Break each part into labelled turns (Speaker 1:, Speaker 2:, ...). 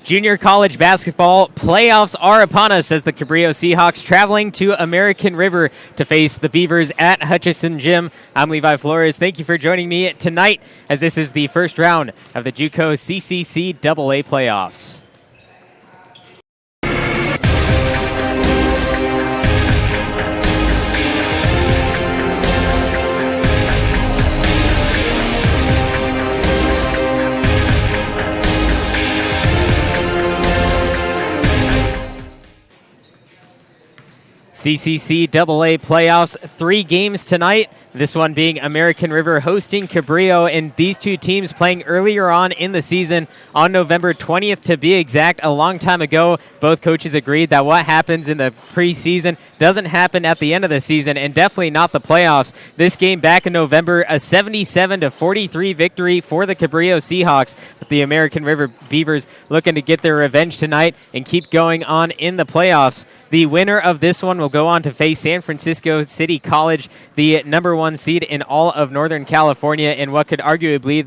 Speaker 1: Junior college basketball playoffs are upon us as the Cabrillo Seahawks traveling to American River to face the Beavers at Hutchison Gym. I'm Levi Flores. Thank you for joining me tonight as this is the first round of the JUCO CCCAA playoffs. CCCAA playoffs, 3 games tonight. This one being American River hosting Cabrillo, and these two teams playing earlier on in the season on November 20th to be exact. A long time ago, both coaches agreed that what happens in the preseason doesn't happen at the end of the season, and definitely not the playoffs. This game back in November, a 77-43 victory for the Cabrillo Seahawks, with the American River Beavers looking to get their revenge tonight and keep going on in the playoffs. The winner of this one will go on to face San Francisco City College, the number 1 seed in all of Northern California, and what could arguably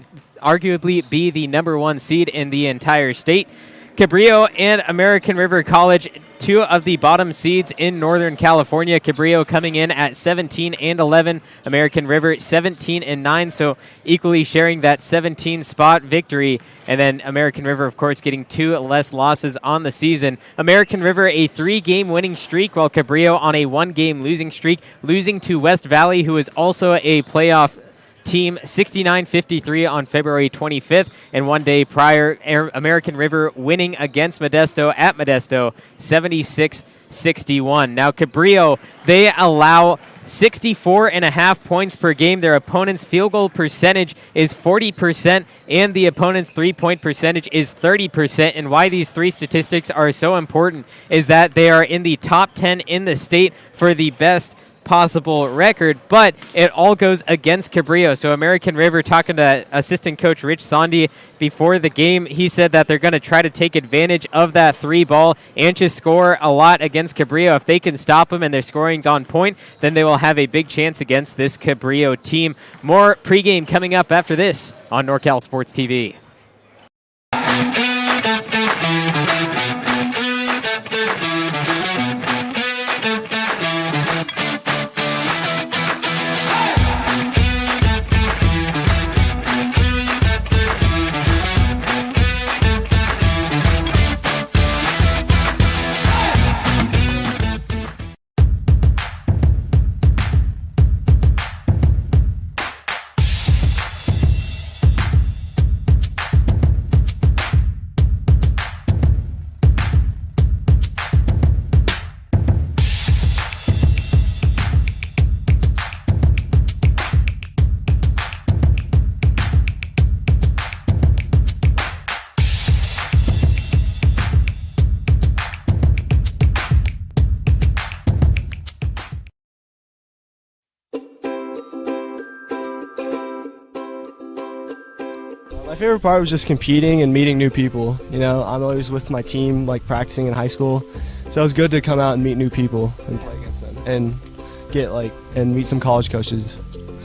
Speaker 1: be the number 1 seed in the entire state. Cabrillo and American River College, 2 of the bottom seeds in Northern California. Cabrillo coming in at 17-11, American River 17-9, so equally sharing that 17 spot victory. And then American River, of course, getting 2 less losses on the season. American River a 3-game winning streak, while Cabrillo on a 1-game losing streak, losing to West Valley, who is also a playoff team, 69-53 on February 25th, and 1 day prior, American River winning against Modesto at Modesto, 76-61. Now Cabrillo, they allow 64.5 points per game. Their opponent's field goal percentage is 40%, and the opponent's three-point percentage is 30%. And why these 3 statistics are so important is that they are in the top 10 in the state for the best possible record, but it all goes against Cabrillo. So American River, talking to assistant coach Rich Sondy before the game, he said that they're going to try to take advantage of that 3 ball and just score a lot against Cabrillo. If they can stop them and their scoring's on point, then they will have a big chance against this Cabrillo team. More pregame coming up after this on NorCal Sports TV.
Speaker 2: My favorite part was just competing and meeting new people. You know, I'm always with my team, like practicing in high school, so it was good to come out and meet new people and play against them and get and meet some college coaches.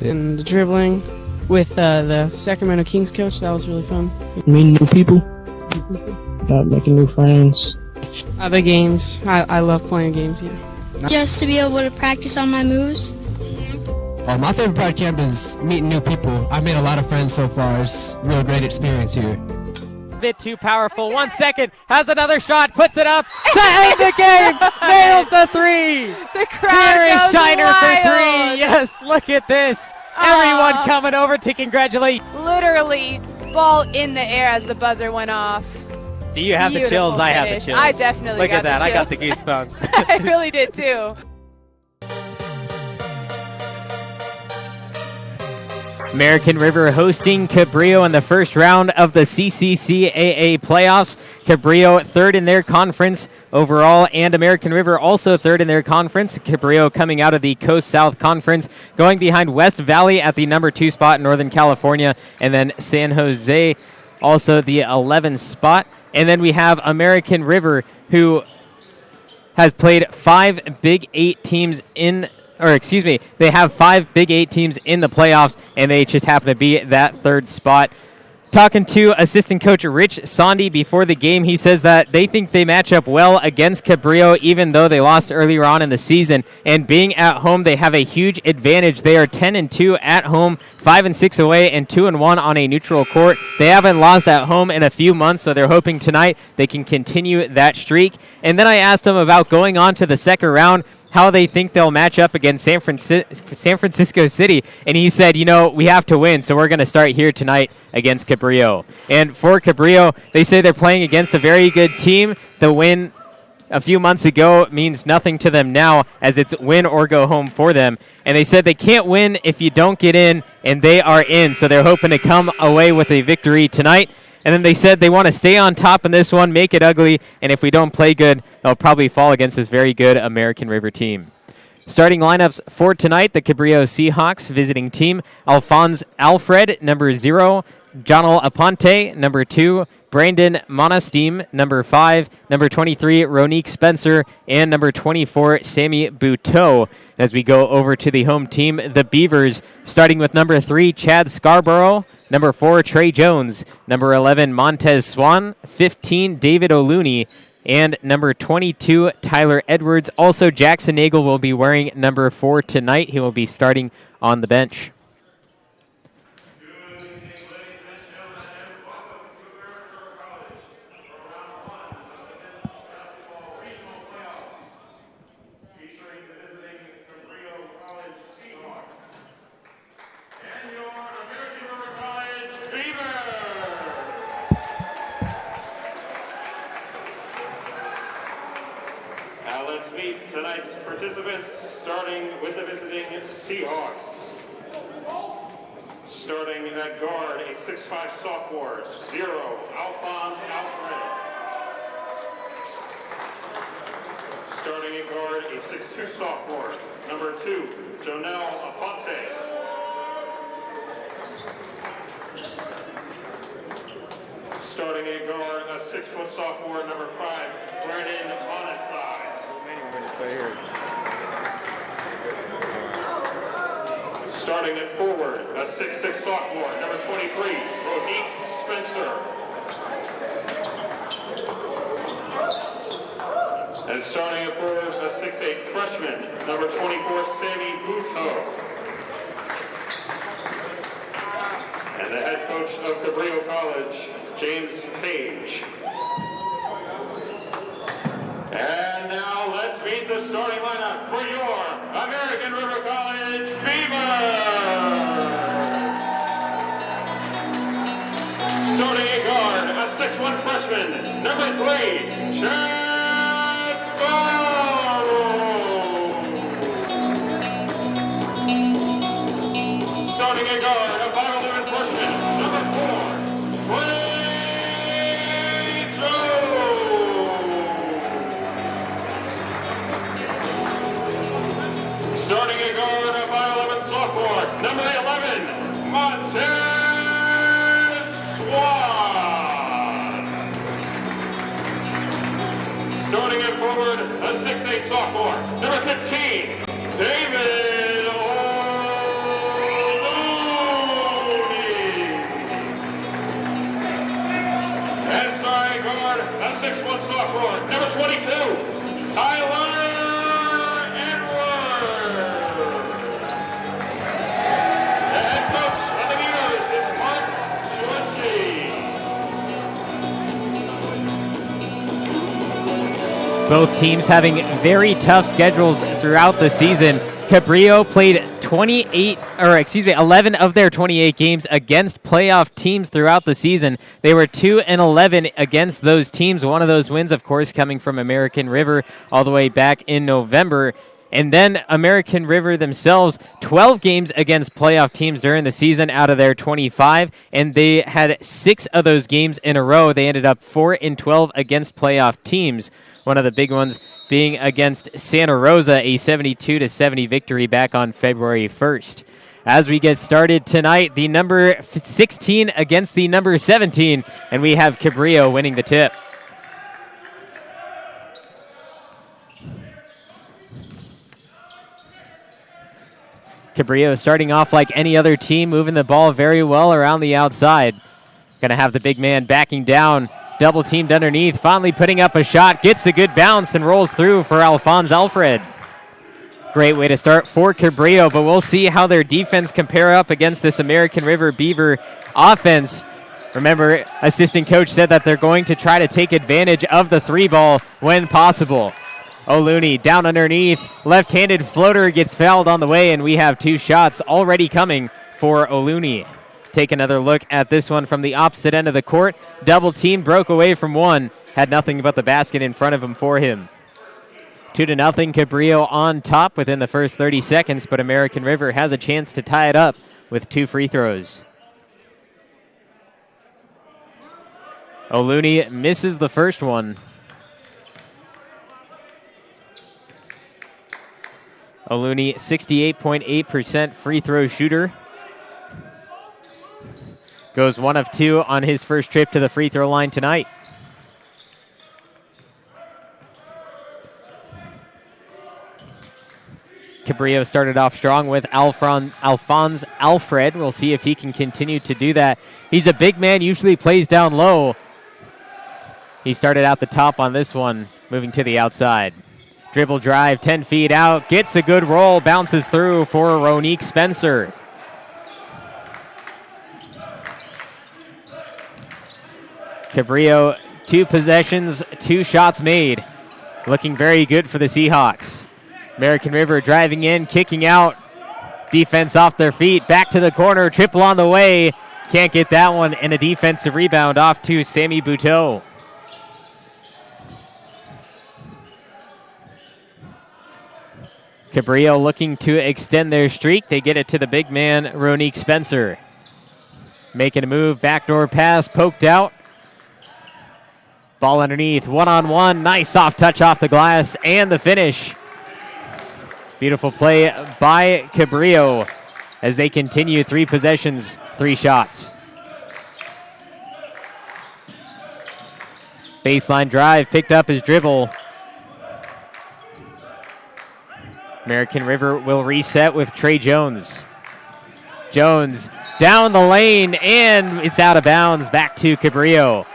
Speaker 3: And the dribbling with the Sacramento Kings coach, that was really fun. Meeting new people, making new friends. Other games, I love playing games. Yeah.
Speaker 4: Just to be able to practice on my moves.
Speaker 5: My favorite part of camp is meeting new people. I've made a lot of friends so far. It's a real great experience here.
Speaker 1: Bit too powerful. 1 second, has another shot, puts it up to end the game. Nails the 3.
Speaker 6: The crowd
Speaker 1: Here is
Speaker 6: goes
Speaker 1: Shiner
Speaker 6: wild.
Speaker 1: for 3. Yes, look at this. Everyone coming over to congratulate.
Speaker 6: Literally, ball in the air as the buzzer went off.
Speaker 1: Do you have the chills?
Speaker 6: Beautiful
Speaker 1: I have the
Speaker 6: finish.
Speaker 1: chills.
Speaker 6: I definitely
Speaker 1: look
Speaker 6: got
Speaker 1: at that.
Speaker 6: the
Speaker 1: I got the
Speaker 6: chills.
Speaker 1: goosebumps.
Speaker 6: I really did too.
Speaker 1: American River hosting Cabrillo in the first round of the CCCAA playoffs. Cabrillo 3rd in their conference overall, and American River also 3rd in their conference. Cabrillo coming out of the Coast South Conference, going behind West Valley at the number 2 spot in Northern California, and then San Jose also the 11th spot. And then we have American River, who has played 5 Big 8 teams in they have 5 Big 8 teams in the playoffs, and they just happen to be that 3rd spot. Talking to assistant coach Rich Sondy before the game, he says that they think they match up well against Cabrillo, even though they lost earlier on in the season. And being at home, they have a huge advantage. They are 10-2 at home, 5-6 away, and 2-1 on a neutral court. They haven't lost at home in a few months, so they're hoping tonight they can continue that streak. And then I asked them about going on to the second round, how they think they'll match up against San Francisco City. And he said, we have to win, so we're going to start here tonight against Cabrillo. And for Cabrillo, they say they're playing against a very good team. The win a few months ago means nothing to them now, as it's win or go home for them. And they said they can't win if you don't get in, and they are in. So they're hoping to come away with a victory tonight. And then they said they want to stay on top in this one, make it ugly, and if we don't play good, they'll probably fall against this very good American River team. Starting lineups for tonight, the Cabrillo Seahawks visiting team: Alphonse Alfred, number 0, Jonal Aponte, number 2, Brandon Monastim, number 5, number 23, Ronique Spencer, and number 24, Sammy Buteau. As we go over to the home team, the Beavers, starting with number 3, Chad Scarborough, number 4, Trey Jones, number 11, Montez Swan, 15, David O'Looney, and number 22, Tyler Edwards. Also, Jackson Nagel will be wearing number 4 tonight. He will be starting on the bench.
Speaker 7: Let's meet tonight's participants, starting with the visiting Seahawks. Starting at guard, a 6'5" sophomore, 0, Alphonse Alfred. Starting at guard, a 6'2" sophomore, number 2, Jonal Aponte. Starting at guard, a 6-foot sophomore, number 5, Brandon Monasai. Starting at forward, a 6'6" sophomore, number 23, Ronique Spencer. And starting at forward, a 6'8" freshman, number 24, Sammy Buteau. And the head coach of Cabrillo College, James Page. And now let's meet the starting lineup for your American River College Beavers. Starting at guard, a 6'1" freshman, number 3, Chad Scarborough. Starting at guard, a 5'11" freshman, number 4, Trey Jones. Starting at guard, a 5'11" sophomore, number 11, Montez Swan. Starting at forward, a 6'8" sophomore, number 15, David O'Looney. And starting guard, a 6'1" sophomore, number 22, Tyler Edwards. The head coach of the Beavers is Mark Schwartzy.
Speaker 1: Both teams having very tough schedules throughout the season. Cabrillo played 11 of their 28 games against playoff teams throughout the season. They were 2-11 against those teams. One of those wins, of course, coming from American River all the way back in November. And then American River themselves, 12 games against playoff teams during the season out of their 25, and they had 6 of those games in a row. They ended up 4-12 against playoff teams. One of the big ones being against Santa Rosa, a 72-70 victory back on February 1st. As we get started tonight, the number 16 against the number 17, and we have Cabrillo winning the tip. Cabrillo starting off like any other team, moving the ball very well around the outside. Going to have the big man backing down, double teamed underneath, finally putting up a shot, gets a good bounce and rolls through for Alphonse Alfred. Great way to start for Cabrillo, but we'll see how their defense compare up against this American River Beaver offense. Remember, assistant coach said that they're going to try to take advantage of the three ball when possible. O'Looney down underneath, left-handed floater gets fouled on the way, and we have 2 shots already coming for O'Looney. Take another look at this one from the opposite end of the court. Double team, broke away from one, had nothing but the basket in front of him for him. 2-0, Cabrillo on top within the first 30 seconds, but American River has a chance to tie it up with 2 free throws. O'Looney misses the first one. O'Looney, 68.8% free throw shooter. Goes 1 of 2 on his first trip to the free throw line tonight. Cabrillo started off strong with Alphonse Alfred. We'll see if he can continue to do that. He's a big man, usually plays down low. He started out the top on this one, moving to the outside. Dribble drive, 10 feet out, gets a good roll, bounces through for Ronique Spencer. Cabrillo, 2 possessions, 2 shots made. Looking very good for the Seahawks. American River driving in, kicking out. Defense off their feet, back to the corner, triple on the way. Can't get that one, and a defensive rebound off to Sammy Buteau. Cabrillo looking to extend their streak. They get it to the big man, Ronique Spencer. Making a move, backdoor pass, poked out. Ball underneath, one-on-one, nice soft touch off the glass, and the finish. Beautiful play by Cabrillo as they continue 3 possessions, 3 shots. Baseline drive, picked up his dribble. American River will reset with Trey Jones. Jones down the lane, and it's out of bounds, back to Cabrillo.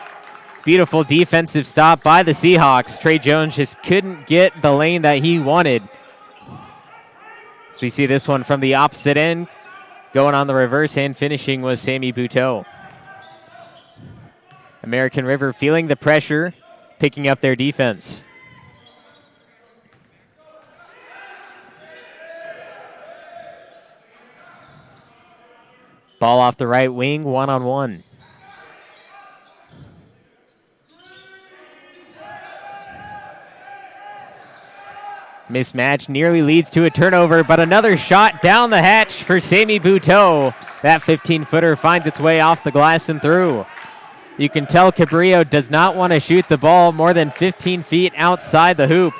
Speaker 1: Beautiful defensive stop by the Seahawks. Trey Jones just couldn't get the lane that he wanted. So we see this one from the opposite end. Going on the reverse and finishing was Sammy Buteau. American River feeling the pressure, picking up their defense. Ball off the right wing, one-on-one. Mismatch nearly leads to a turnover, but another shot down the hatch for Sammy Buteau. That 15-footer finds its way off the glass and through. You can tell Cabrillo does not want to shoot the ball more than 15 feet outside the hoop,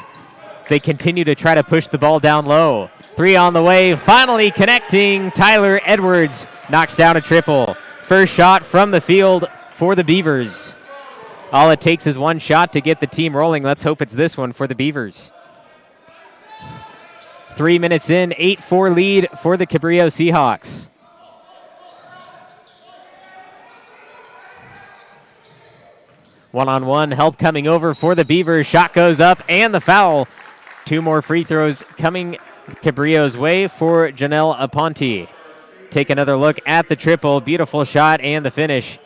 Speaker 1: as they continue to try to push the ball down low. 3 on the way, finally connecting. Tyler Edwards knocks down a triple. First shot from the field for the Beavers. All it takes is 1 shot to get the team rolling. Let's hope it's this one for the Beavers. 3 minutes in, 8-4 lead for the Cabrillo Seahawks. One-on-one help coming over for the Beavers. Shot goes up and the foul. 2 more free throws coming Cabrillo's way for Janelle Aponte. Take another look at the triple. Beautiful shot and the finish.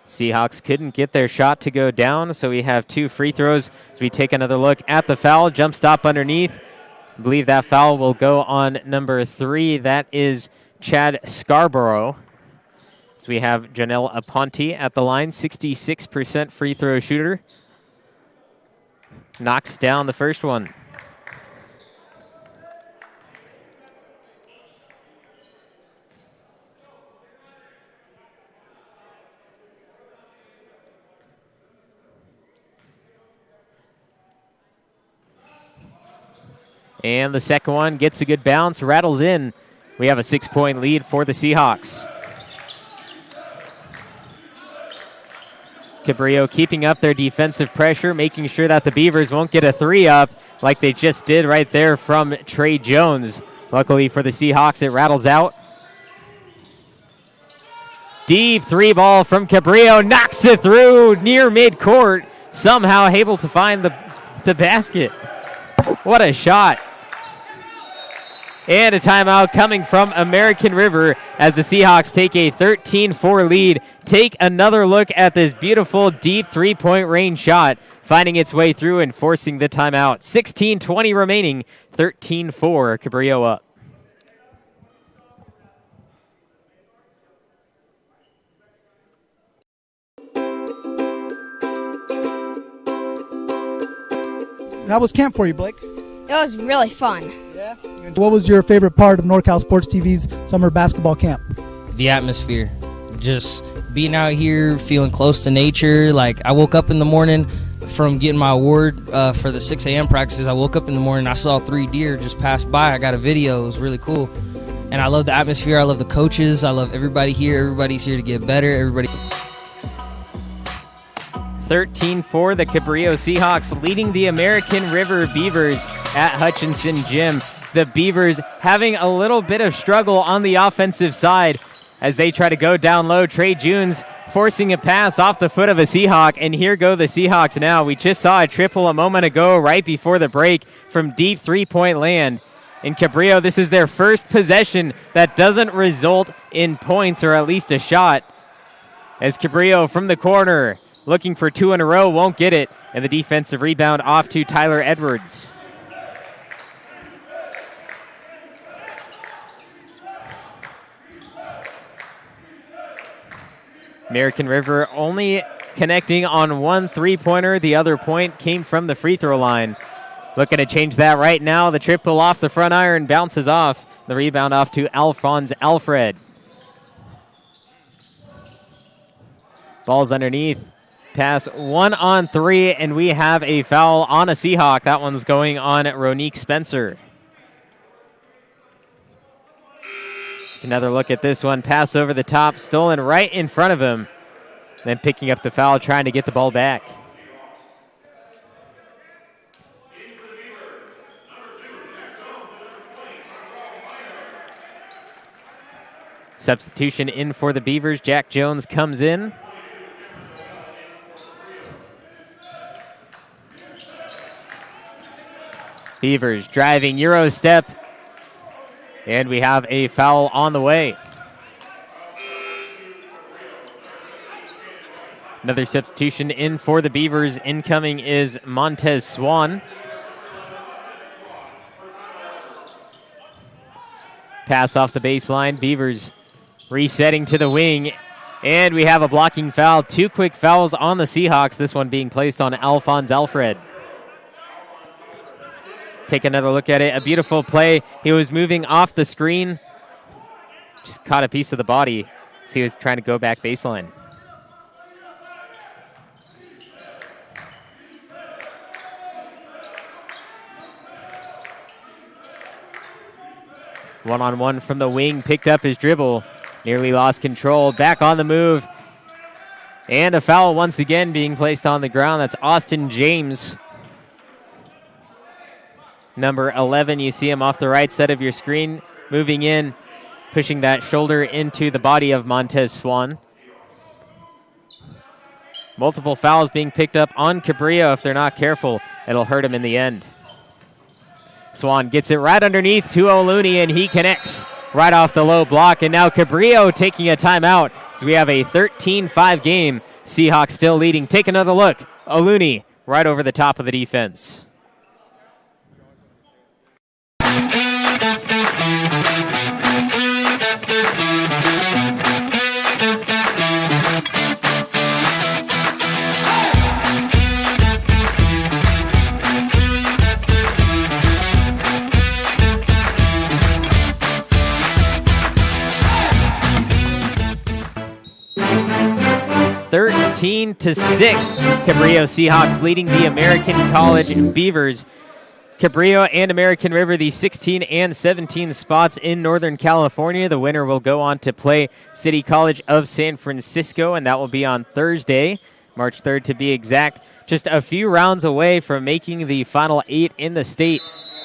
Speaker 1: Seahawks couldn't get their shot to go down, so we have 2 free throws. So we take another look at the foul. Jump stop underneath. I believe that foul will go on number 3. That is Chad Scarborough. So we have Janelle Aponte at the line, 66% free throw shooter. Knocks down the first one. And the second one gets a good bounce, rattles in. We have a 6-point lead for the Seahawks. Cabrillo keeping up their defensive pressure, making sure that the Beavers won't get a three up like they just did right there from Trey Jones. Luckily for the Seahawks, it rattles out. Deep three ball from Cabrillo, knocks it through near midcourt, somehow able to find the basket. What a shot. And a timeout coming from American River as the Seahawks take a 13-4 lead. Take another look at this beautiful deep three-point range shot, finding its way through and forcing the timeout. 16:20 remaining, 13-4, Cabrillo up.
Speaker 8: How was camp for you, Blake?
Speaker 4: It was really fun.
Speaker 8: Yeah. What was your favorite part of NorCal Sports TV's summer basketball camp?
Speaker 9: The atmosphere. Just being out here, feeling close to nature. Like, I woke up in the morning from getting my award for the 6 a.m. practices. I woke up in the morning, I saw 3 deer just pass by. I got a video. It was really cool. And I love the atmosphere. I love the coaches. I love everybody here. Everybody's here to get better. Everybody.
Speaker 1: 13-4, the Cabrillo Seahawks leading the American River Beavers at Hutchinson Gym. The Beavers having a little bit of struggle on the offensive side as they try to go down low. Trey Jones forcing a pass off the foot of a Seahawk, and here go the Seahawks now. We just saw a triple a moment ago right before the break from deep three-point land. In Cabrillo, this is their first possession that doesn't result in points or at least a shot. As Cabrillo from the corner, looking for 2 in a row, won't get it. And the defensive rebound off to Tyler Edwards. American River only connecting on 1 three-pointer. The other point came from the free throw line. Looking to change that right now. The triple off the front iron bounces off. The rebound off to Alphonse Alfred. Ball's underneath. Pass 1 on 3, and we have a foul on a Seahawk. That one's going on Ronique Spencer. Another look at this one. Pass over the top, stolen right in front of him. Then picking up the foul, trying to get the ball back. Substitution in for the Beavers. Jack Jones comes in. Beavers driving Euro step. And we have a foul on the way. Another substitution in for the Beavers. Incoming is Montez Swan. Pass off the baseline. Beavers resetting to the wing. And we have a blocking foul. 2 quick fouls on the Seahawks. This one being placed on Alphonse Alfred. Take another look at it. A beautiful play. He was moving off the screen. Just caught a piece of the body as he was trying to go back baseline. One-on-one from the wing. Picked up his dribble. Nearly lost control. Back on the move. And a foul once again being placed on the ground. That's Austin James. Number 11, you see him off the right side of your screen, moving in, pushing that shoulder into the body of Montez Swan. Multiple fouls being picked up on Cabrillo. If they're not careful, it'll hurt him in the end. Swan gets it right underneath to O'Looney, and he connects right off the low block. And now Cabrillo taking a timeout. So we have a 13-5 game. Seahawks still leading. Take another look. O'Looney right over the top of the defense. (13-6). Cabrillo Seahawks leading the American College Beavers. Cabrillo and American River, the 16 and 17 spots in Northern California. The winner will go on to play City College of San Francisco, and that will be on Thursday. March 3rd to be exact. Just a few rounds away from making the Final 8 in the state.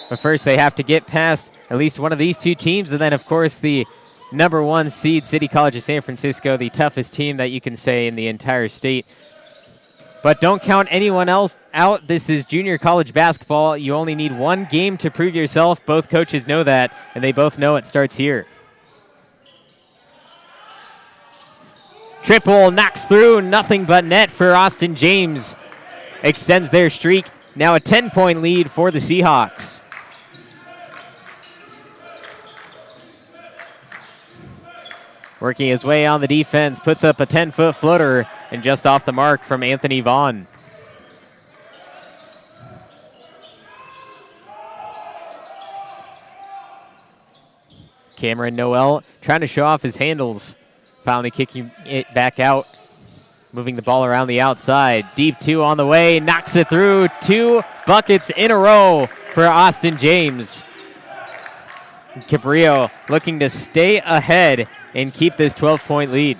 Speaker 1: But first they have to get past at least one of these two teams, and then of course the number 1 seed City College of San Francisco, the toughest team that you can say in the entire state. But don't count anyone else out. This is junior college basketball. You only need one game to prove yourself. Both coaches know that, and they both know it starts here. Triple knocks through, nothing but net for Austin James. Extends their streak. Now a 10-point lead for the Seahawks. Working his way on the defense, puts up a 10-foot floater, and just off the mark from Anthony Vaughn. Cameron Noel trying to show off his handles. Finally kicking it back out. Moving the ball around the outside. Deep 2 on the way, knocks it through. 2 buckets in a row for Austin James. Cabrillo looking to stay ahead and keep this 12-point lead.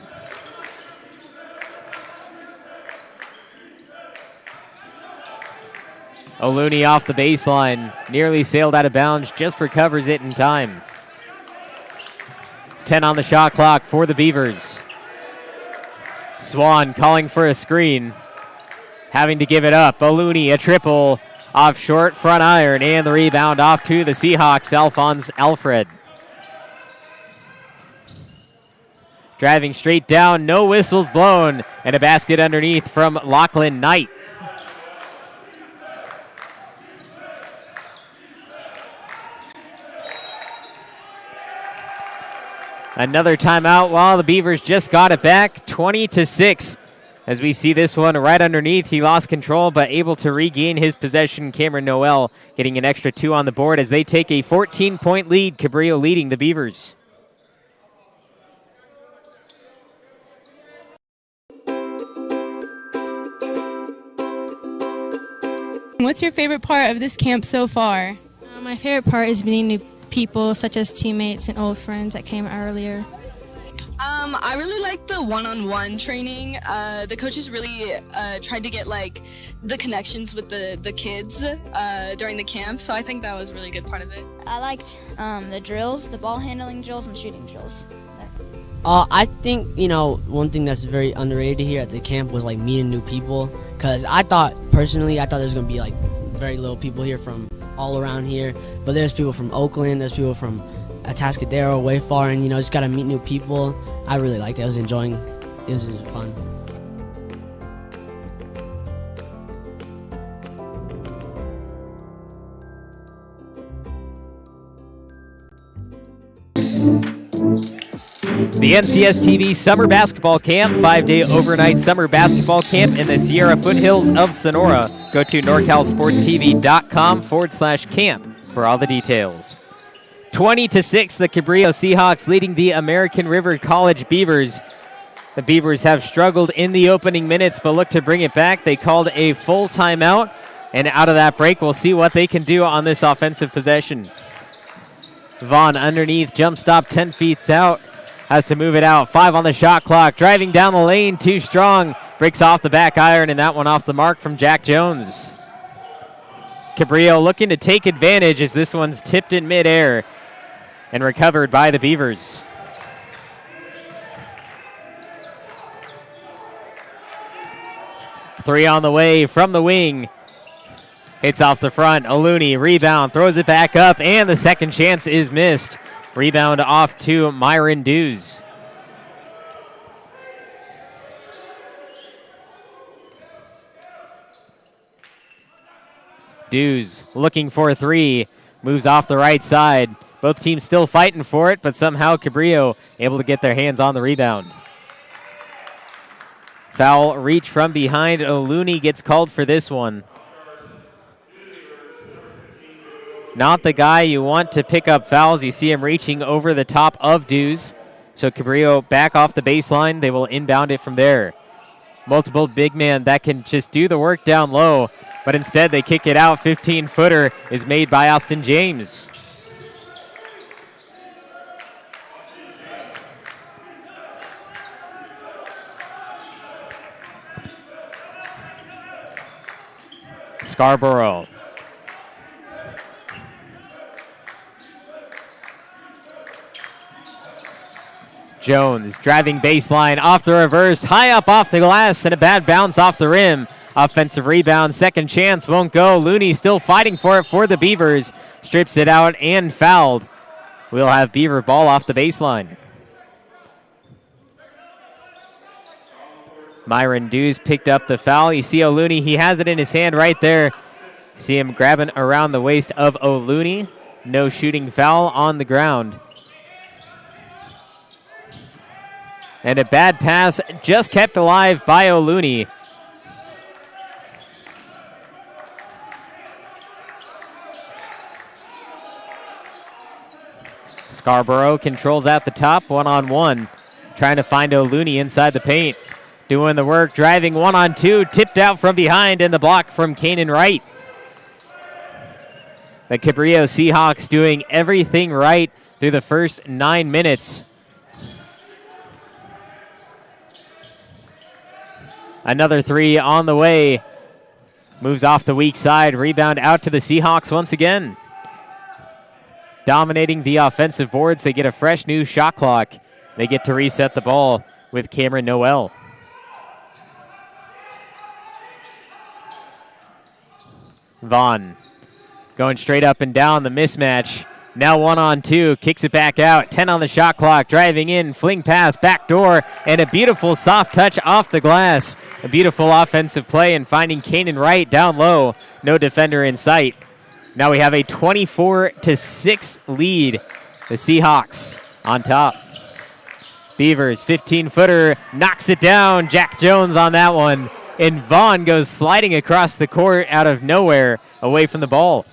Speaker 1: O'Looney off the baseline, nearly sailed out of bounds, just recovers it in time. 10 on the shot clock for the Beavers. Swan calling for a screen, having to give it up. O'Looney, a triple off short, front iron, and the rebound off to the Seahawks, Alphonse Alfred. Driving straight down, no whistles blown, and a basket underneath from Lachlan Knight. Another timeout while the Beavers just got it back, 20-6. As we see this one right underneath, he lost control but able to regain his possession. Cameron Noel getting an extra 2 on the board as they take a 14-point lead. Cabrillo leading the Beavers.
Speaker 10: What's your favorite part of this camp so far?
Speaker 4: My favorite part is meeting new people, such as teammates and old friends that came earlier.
Speaker 11: I really like the one-on-one training. The coaches really tried to get the connections with the kids during the camp, so I think that was a really good part of it.
Speaker 4: I liked the drills, the ball handling drills and shooting drills.
Speaker 12: I think, one thing that's very underrated here at the camp was meeting new people, because I thought there was going to be very little people here from all around here, but there's people from Oakland, there's people from Atascadero, way far, and just got to meet new people. I really liked it. I was enjoying it. It was fun.
Speaker 1: The NCS TV Summer Basketball Camp, 5-day overnight summer basketball camp in the Sierra foothills of Sonora. Go to norcalsportstv.com/camp for all the details. 20-6, the Cabrillo Seahawks leading the American River College Beavers. The Beavers have struggled in the opening minutes, but look to bring it back. They called a full timeout, and out of that break, we'll see what they can do on this offensive possession. Vaughn underneath, jump stop 10 feet out. Has to move it out. 5 on the shot clock. Driving down the lane, too strong. Breaks off the back iron, and that one off the mark from Jack Jones. Cabrillo looking to take advantage as this one's tipped in midair and recovered by the Beavers. Three on the way from the wing. Hits off the front. O'Looney, rebound, throws it back up, and the second chance is missed. Rebound off to Myron Dews. Dews looking for a 3. Moves off the right side. Both teams still fighting for it, but somehow Cabrillo able to get their hands on the rebound. Foul reach from behind. O'Looney gets called for this one. Not the guy you want to pick up fouls. You see him reaching over the top of Dews. So Cabrillo back off the baseline. They will inbound it from there. Multiple big man that can just do the work down low, but instead they kick it out. 15-footer is made by Austin James. Scarborough. Jones driving baseline off the reverse, high up off the glass, and a bad bounce off the rim. Offensive rebound, second chance, won't go. Looney still fighting for it for the Beavers. Strips it out and fouled. We'll have Beaver ball off the baseline. Myron Dews picked up the foul. You see O'Looney, he has it in his hand right there. See him grabbing around the waist of O'Looney. No shooting foul on the ground. And a bad pass just kept alive by O'Looney. Scarborough controls at the top, one-on-one. Trying to find O'Looney inside the paint. Doing the work, driving one-on-two, tipped out from behind, and the block from Kanan Wright. The Cabrillo Seahawks doing everything right through the first 9 minutes. Another three on the way. Moves off the weak side. Rebound out to the Seahawks once again. Dominating the offensive boards. They get a fresh new shot clock. They get to reset the ball with Cameron Noel. Vaughn going straight up and down the mismatch. Now 1-on-2, kicks it back out. 10 on the shot clock, driving in, fling pass, back door, and a beautiful soft touch off the glass. A beautiful offensive play and finding Kanan Wright down low. No defender in sight. Now we have a 24-6 lead. The Seahawks on top. Beavers, 15-footer, knocks it down. Jack Jones on that one. And Vaughn goes sliding across the court out of nowhere, away from the ball.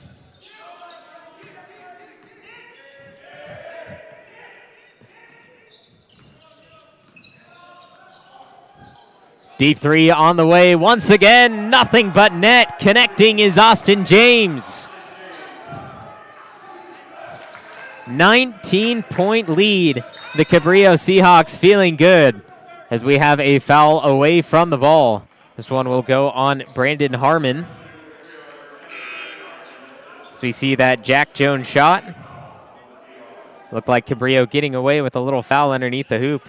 Speaker 1: Deep three on the way. Once again, nothing but net. Connecting is Austin James. 19-point lead. The Cabrillo Seahawks feeling good as we have a foul away from the ball. This one will go on Brandon Harmon. So we see that Jack Jones shot. Looked like Cabrillo getting away with a little foul underneath the hoop.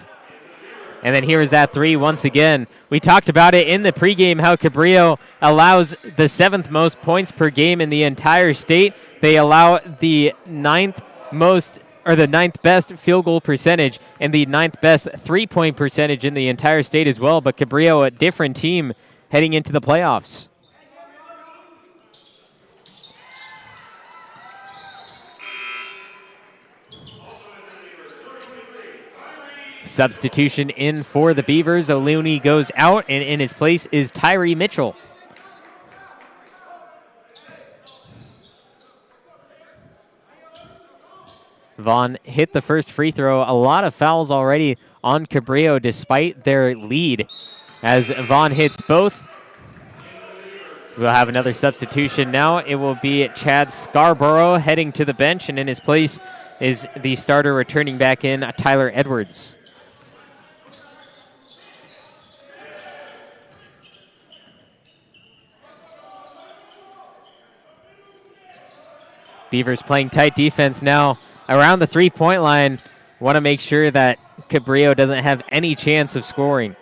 Speaker 1: And then here's that three once again. We talked about it in the pregame how Cabrillo allows the 7th most points per game in the entire state. They allow the 9th best field goal percentage and the 9th best three-point percentage in the entire state as well. But Cabrillo, a different team heading into the playoffs. Substitution in for the Beavers. O'Looney goes out, and in his place is Tyree Mitchell. Vaughn hit the first free throw. A lot of fouls already on Cabrillo despite their lead. As Vaughn hits both, we'll have another substitution now. It will be Chad Scarborough heading to the bench, and in his place is the starter returning back in, Tyler Edwards. Beavers playing tight defense now around the three-point line. Want to make sure that Cabrillo doesn't have any chance of scoring.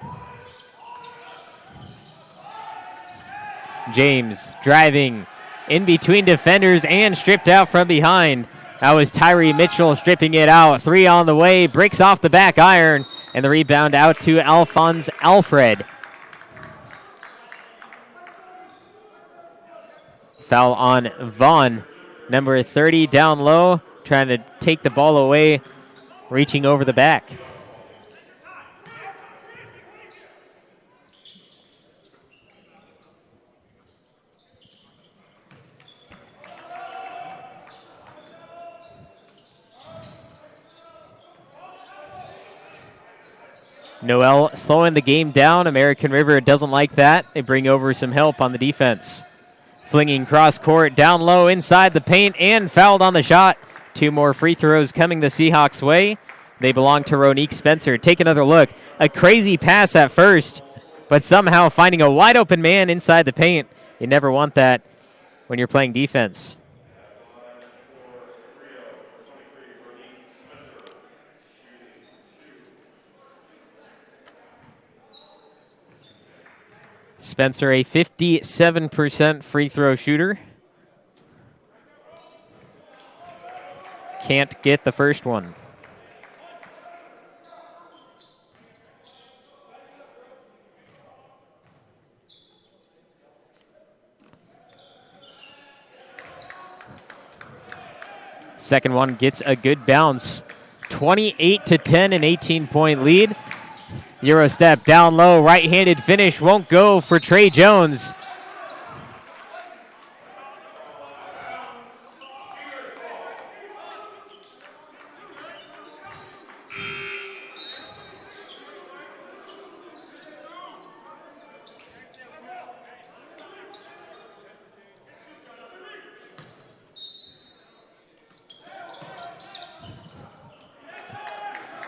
Speaker 1: James driving in between defenders and stripped out from behind. That was Tyree Mitchell stripping it out. Three on the way, breaks off the back iron, and the rebound out to Alphonse Alfred. Foul on Vaughn. Number 30 down low, trying to take the ball away, reaching over the back. Noel slowing the game down. American River doesn't like that. They bring over some help on the defense. Flinging cross court, down low, inside the paint, and fouled on the shot. Two more free throws coming the Seahawks' way. They belong to Ronique Spencer. Take another look. A crazy pass at first, but somehow finding a wide open man inside the paint. You never want that when you're playing defense. Spencer, a 57% free throw shooter. Can't get the first one. Second one gets a good bounce. 28-10, an 18-point lead. Euro step down low, right-handed finish won't go for Trey Jones.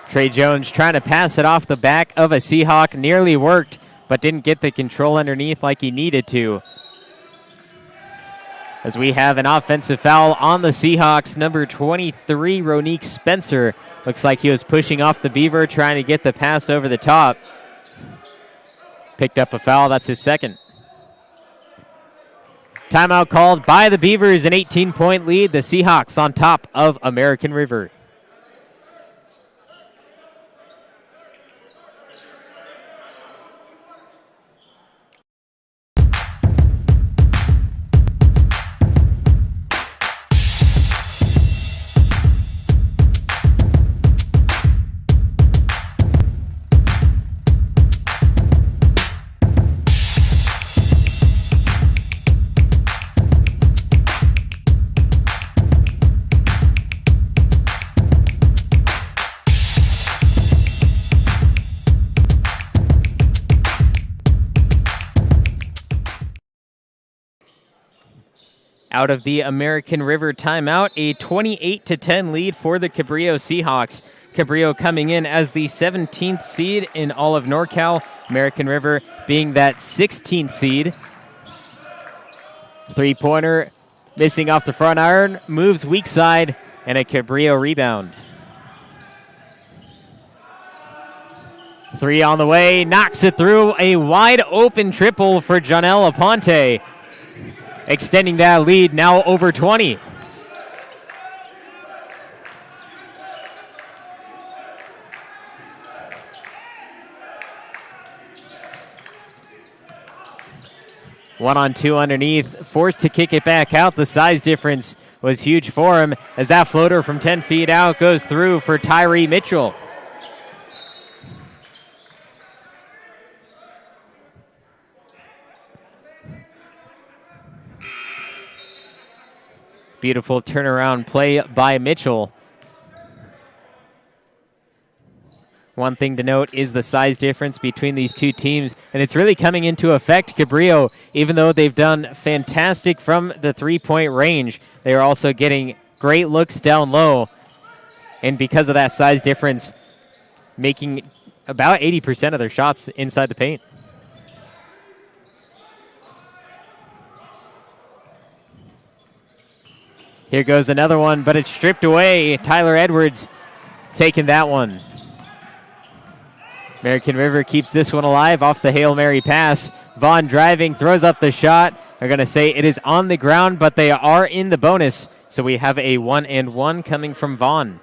Speaker 1: Trey Jones trying to pass it off the back of a Seahawk. Nearly worked, but didn't get the control underneath like he needed to. As we have an offensive foul on the Seahawks, number 23, Ronique Spencer. Looks like he was pushing off the Beaver, trying to get the pass over the top. Picked up a foul, that's his second. Timeout called by the Beavers, an 18-point lead. The Seahawks on top of American River. Out of the American River timeout, a 28-10 lead for the Cabrillo Seahawks. Cabrillo coming in as the 17th seed in all of NorCal. American River being that 16th seed. Three-pointer missing off the front iron, moves weak side, and a Cabrillo rebound. Three on the way, knocks it through. A wide open triple for Janelle Aponte. Extending that lead now over 20. One on two underneath, forced to kick it back out. The size difference was huge for him as that floater from 10 feet out goes through for Tyree Mitchell. Beautiful turnaround play by Mitchell. One thing to note is the size difference between these two teams, and it's really coming into effect. Cabrillo, even though they've done fantastic from the three-point range, they are also getting great looks down low, and because of that size difference, making about 80% of their shots inside the paint. Here goes another one, but it's stripped away. Tyler Edwards taking that one. American River keeps this one alive off the Hail Mary pass. Vaughn driving, throws up the shot. They're going to say it is on the ground, but they are in the bonus. So we have a 1-and-1 coming from Vaughn.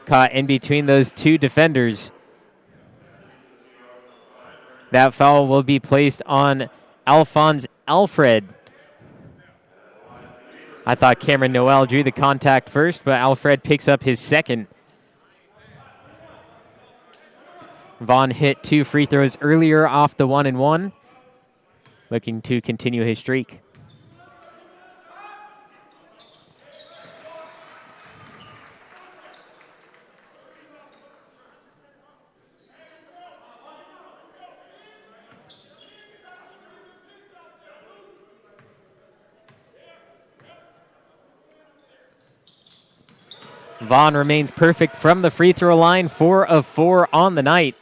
Speaker 1: Caught in between those two defenders. That foul will be placed on Alphonse Alfred. I thought Cameron Noel drew the contact first, but Alfred picks up his second. Vaughn hit 2 free throws earlier off the 1-and-1, looking to continue his streak. Vaughn remains perfect from the free throw line, 4 of 4 on the night.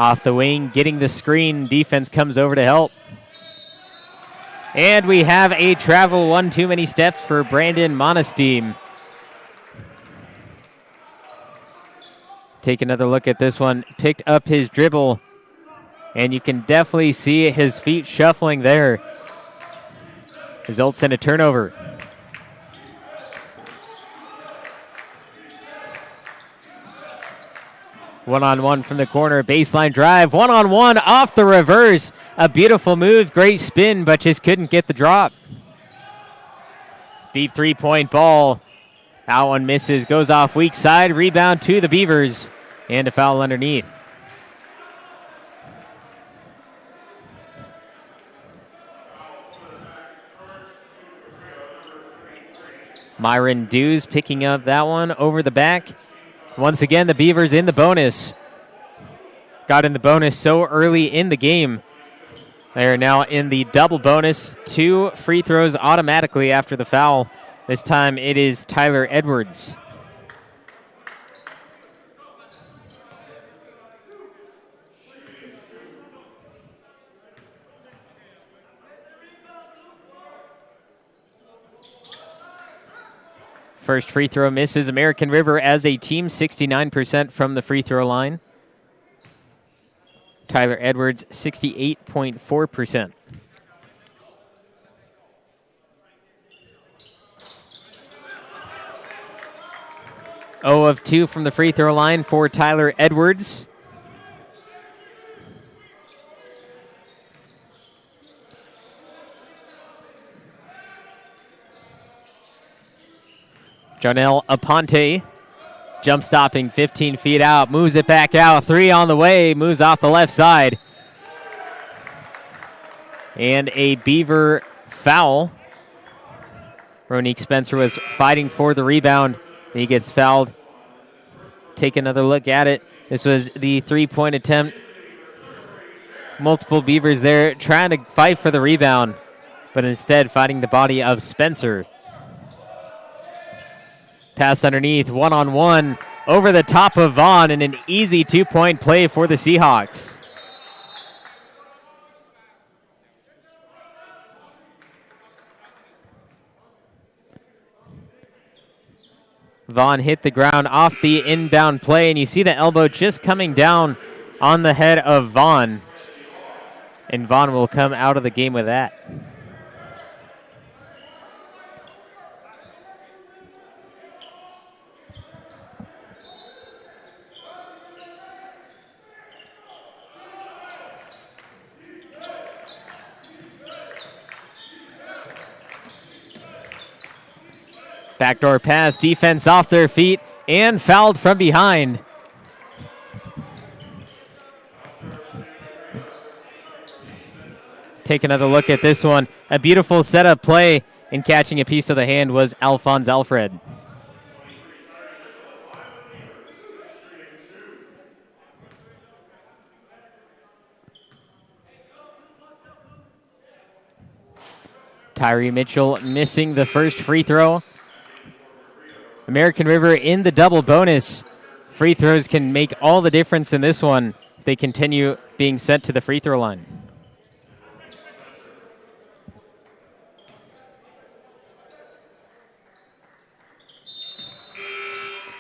Speaker 1: Off the wing, getting the screen. Defense comes over to help. And we have a travel one too many steps for Brandon Monesteem. Take another look at this one. Picked up his dribble. And you can definitely see his feet shuffling there. Results in a turnover. One-on-one from the corner, baseline drive. One-on-one off the reverse. A beautiful move, great spin, but just couldn't get the drop. Deep three-point ball. That one misses, goes off weak side. Rebound to the Beavers, and a foul underneath. Myron Dews picking up that one over the back. Once again, the Beavers in the bonus. Got in the bonus so early in the game. They are now in the double bonus. 2 free throws automatically after the foul. This time it is Tyler Edwards. First free throw misses. American River as a team, 69% from the free throw line. Tyler Edwards, 68.4%. Oh of 2 from the free throw line for Tyler Edwards. Jonelle Aponte, jump stopping 15 feet out, moves it back out. 3 on the way, moves off the left side. And a Beaver foul. Ronique Spencer was fighting for the rebound. He gets fouled. Take another look at it. This was the 3-point attempt. Multiple Beavers there trying to fight for the rebound, but instead fighting the body of Spencer. Pass underneath, one-on-one, over the top of Vaughn, and an easy 2-point play for the Seahawks. Vaughn hit the ground off the inbound play, and you see the elbow just coming down on the head of Vaughn. And Vaughn will come out of the game with that. Backdoor pass, defense off their feet, and fouled from behind. Take another look at this one. A beautiful setup play, and catching a piece of the hand was Alphonse Alfred. Tyree Mitchell missing the first free throw. American River in the double bonus. Free throws can make all the difference in this one if they continue being sent to the free throw line.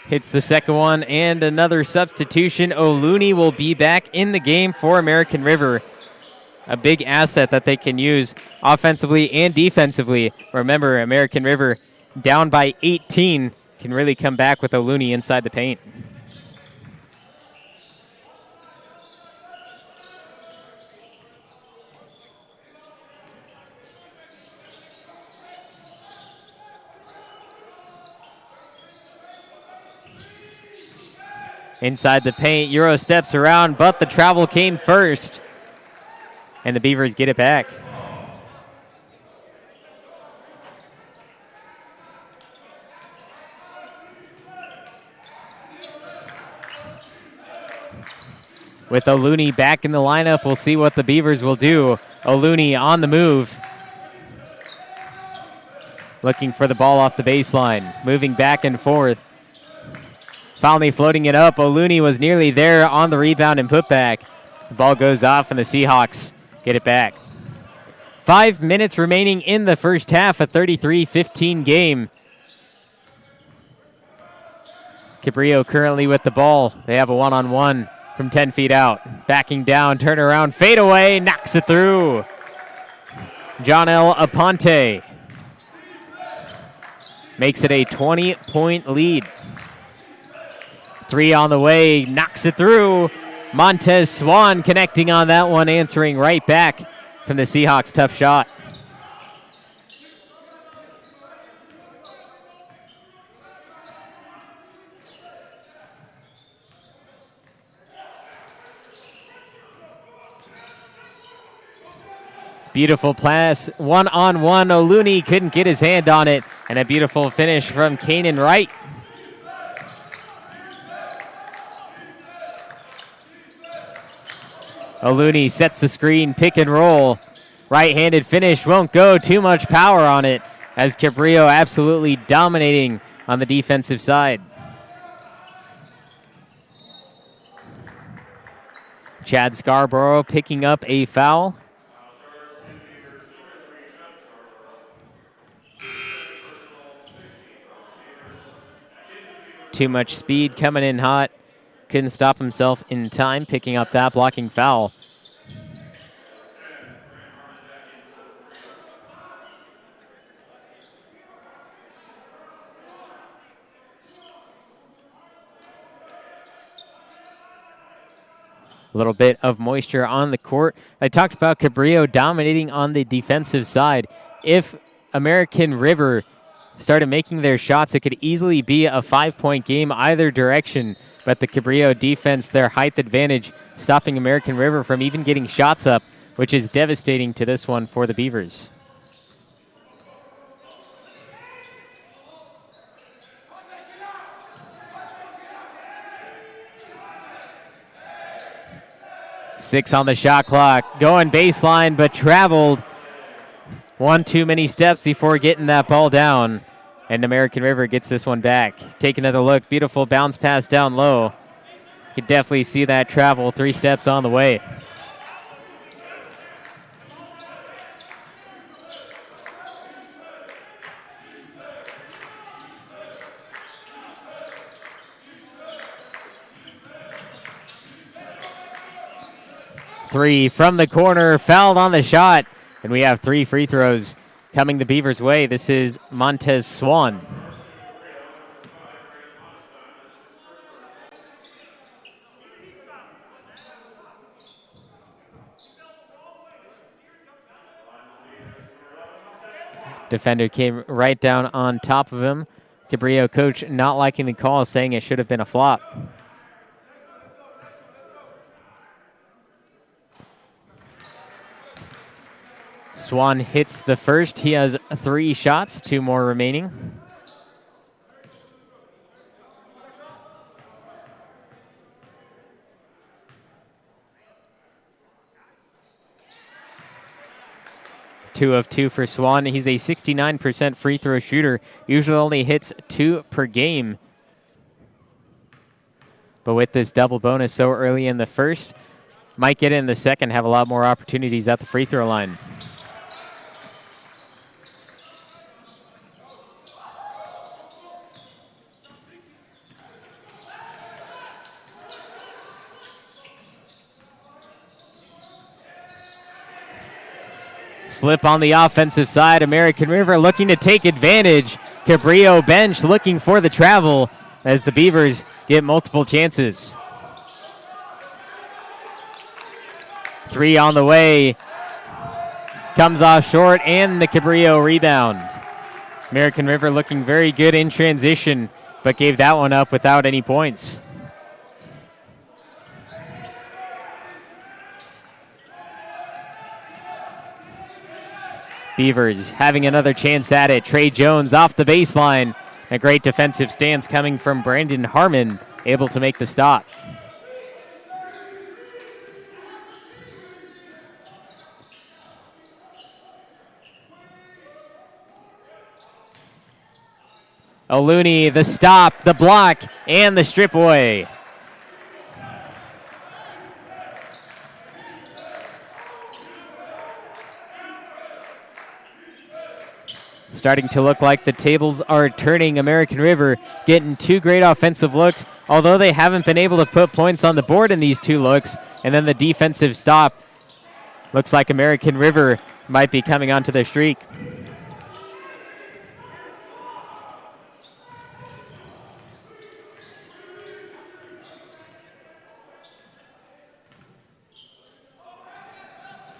Speaker 1: Hits the second one, and another substitution. O'Looney will be back in the game for American River. A big asset that they can use offensively and defensively. Remember, American River down by 18 can really come back with O'Looney inside the paint. Inside the paint, Euro steps around, but the travel came first. And the Beavers get it back. With O'Looney back in the lineup, we'll see what the Beavers will do. O'Looney on the move. Looking for the ball off the baseline. Moving back and forth. Finally floating it up. O'Looney was nearly there on the rebound and putback. The ball goes off, and the Seahawks get it back. 5 minutes remaining in the first half, a 33-15 game. Cabrillo currently with the ball. They have a one-on-one from 10 feet out. Backing down, turn around, fade away, knocks it through. John L. Aponte makes it a 20-point lead. 3 on the way, knocks it through. Montez Swan connecting on that one, answering right back from the Seahawks' tough shot. Beautiful pass, one-on-one. O'Looney couldn't get his hand on it, and a beautiful finish from Kanan Wright. O'Looney sets the screen, pick and roll. Right-handed finish, won't go, too much power on it, as Cabrillo absolutely dominating on the defensive side. Chad Scarborough picking up a foul. Too much speed, coming in hot. Couldn't stop himself in time, picking up that blocking foul. A little bit of moisture on the court. I talked about Cabrillo dominating on the defensive side. If American River started making their shots, it could easily be a 5-point game either direction. But the Cabrillo defense, their height advantage, stopping American River from even getting shots up, which is devastating to this one for the Beavers. Six on the shot clock, going baseline, but traveled one too many steps before getting that ball down. And American River gets this one back. Take another look. Beautiful bounce pass down low. You can definitely see that travel 3 steps on the way. Three from the corner, fouled on the shot. And we have 3 free throws coming the Beavers' way. This is Montez Swan. Defender came right down on top of him. Cabrillo coach not liking the call, saying it should have been a flop. Swan hits the first. He has 3 shots, 2 more remaining. Two of 2 for Swan. He's a 69% free throw shooter. Usually only hits 2 per game. But with this double bonus so early in the first, might get it in the second, have a lot more opportunities at the free throw line. Slip on the offensive side. American River looking to take advantage. Cabrillo bench looking for the travel as the Beavers get multiple chances. 3 on the way. Comes off short and the Cabrillo rebound. American River looking very good in transition, but gave that one up without any points. Beavers having another chance at it. Trey Jones off the baseline. A great defensive stance coming from Brandon Harmon, able to make the stop. O'Looney, the stop, the block, and the strip away. Starting to look like the tables are turning. American River getting 2 great offensive looks, although they haven't been able to put points on the board in these 2 looks. And then the defensive stop. Looks like American River might be coming onto their streak.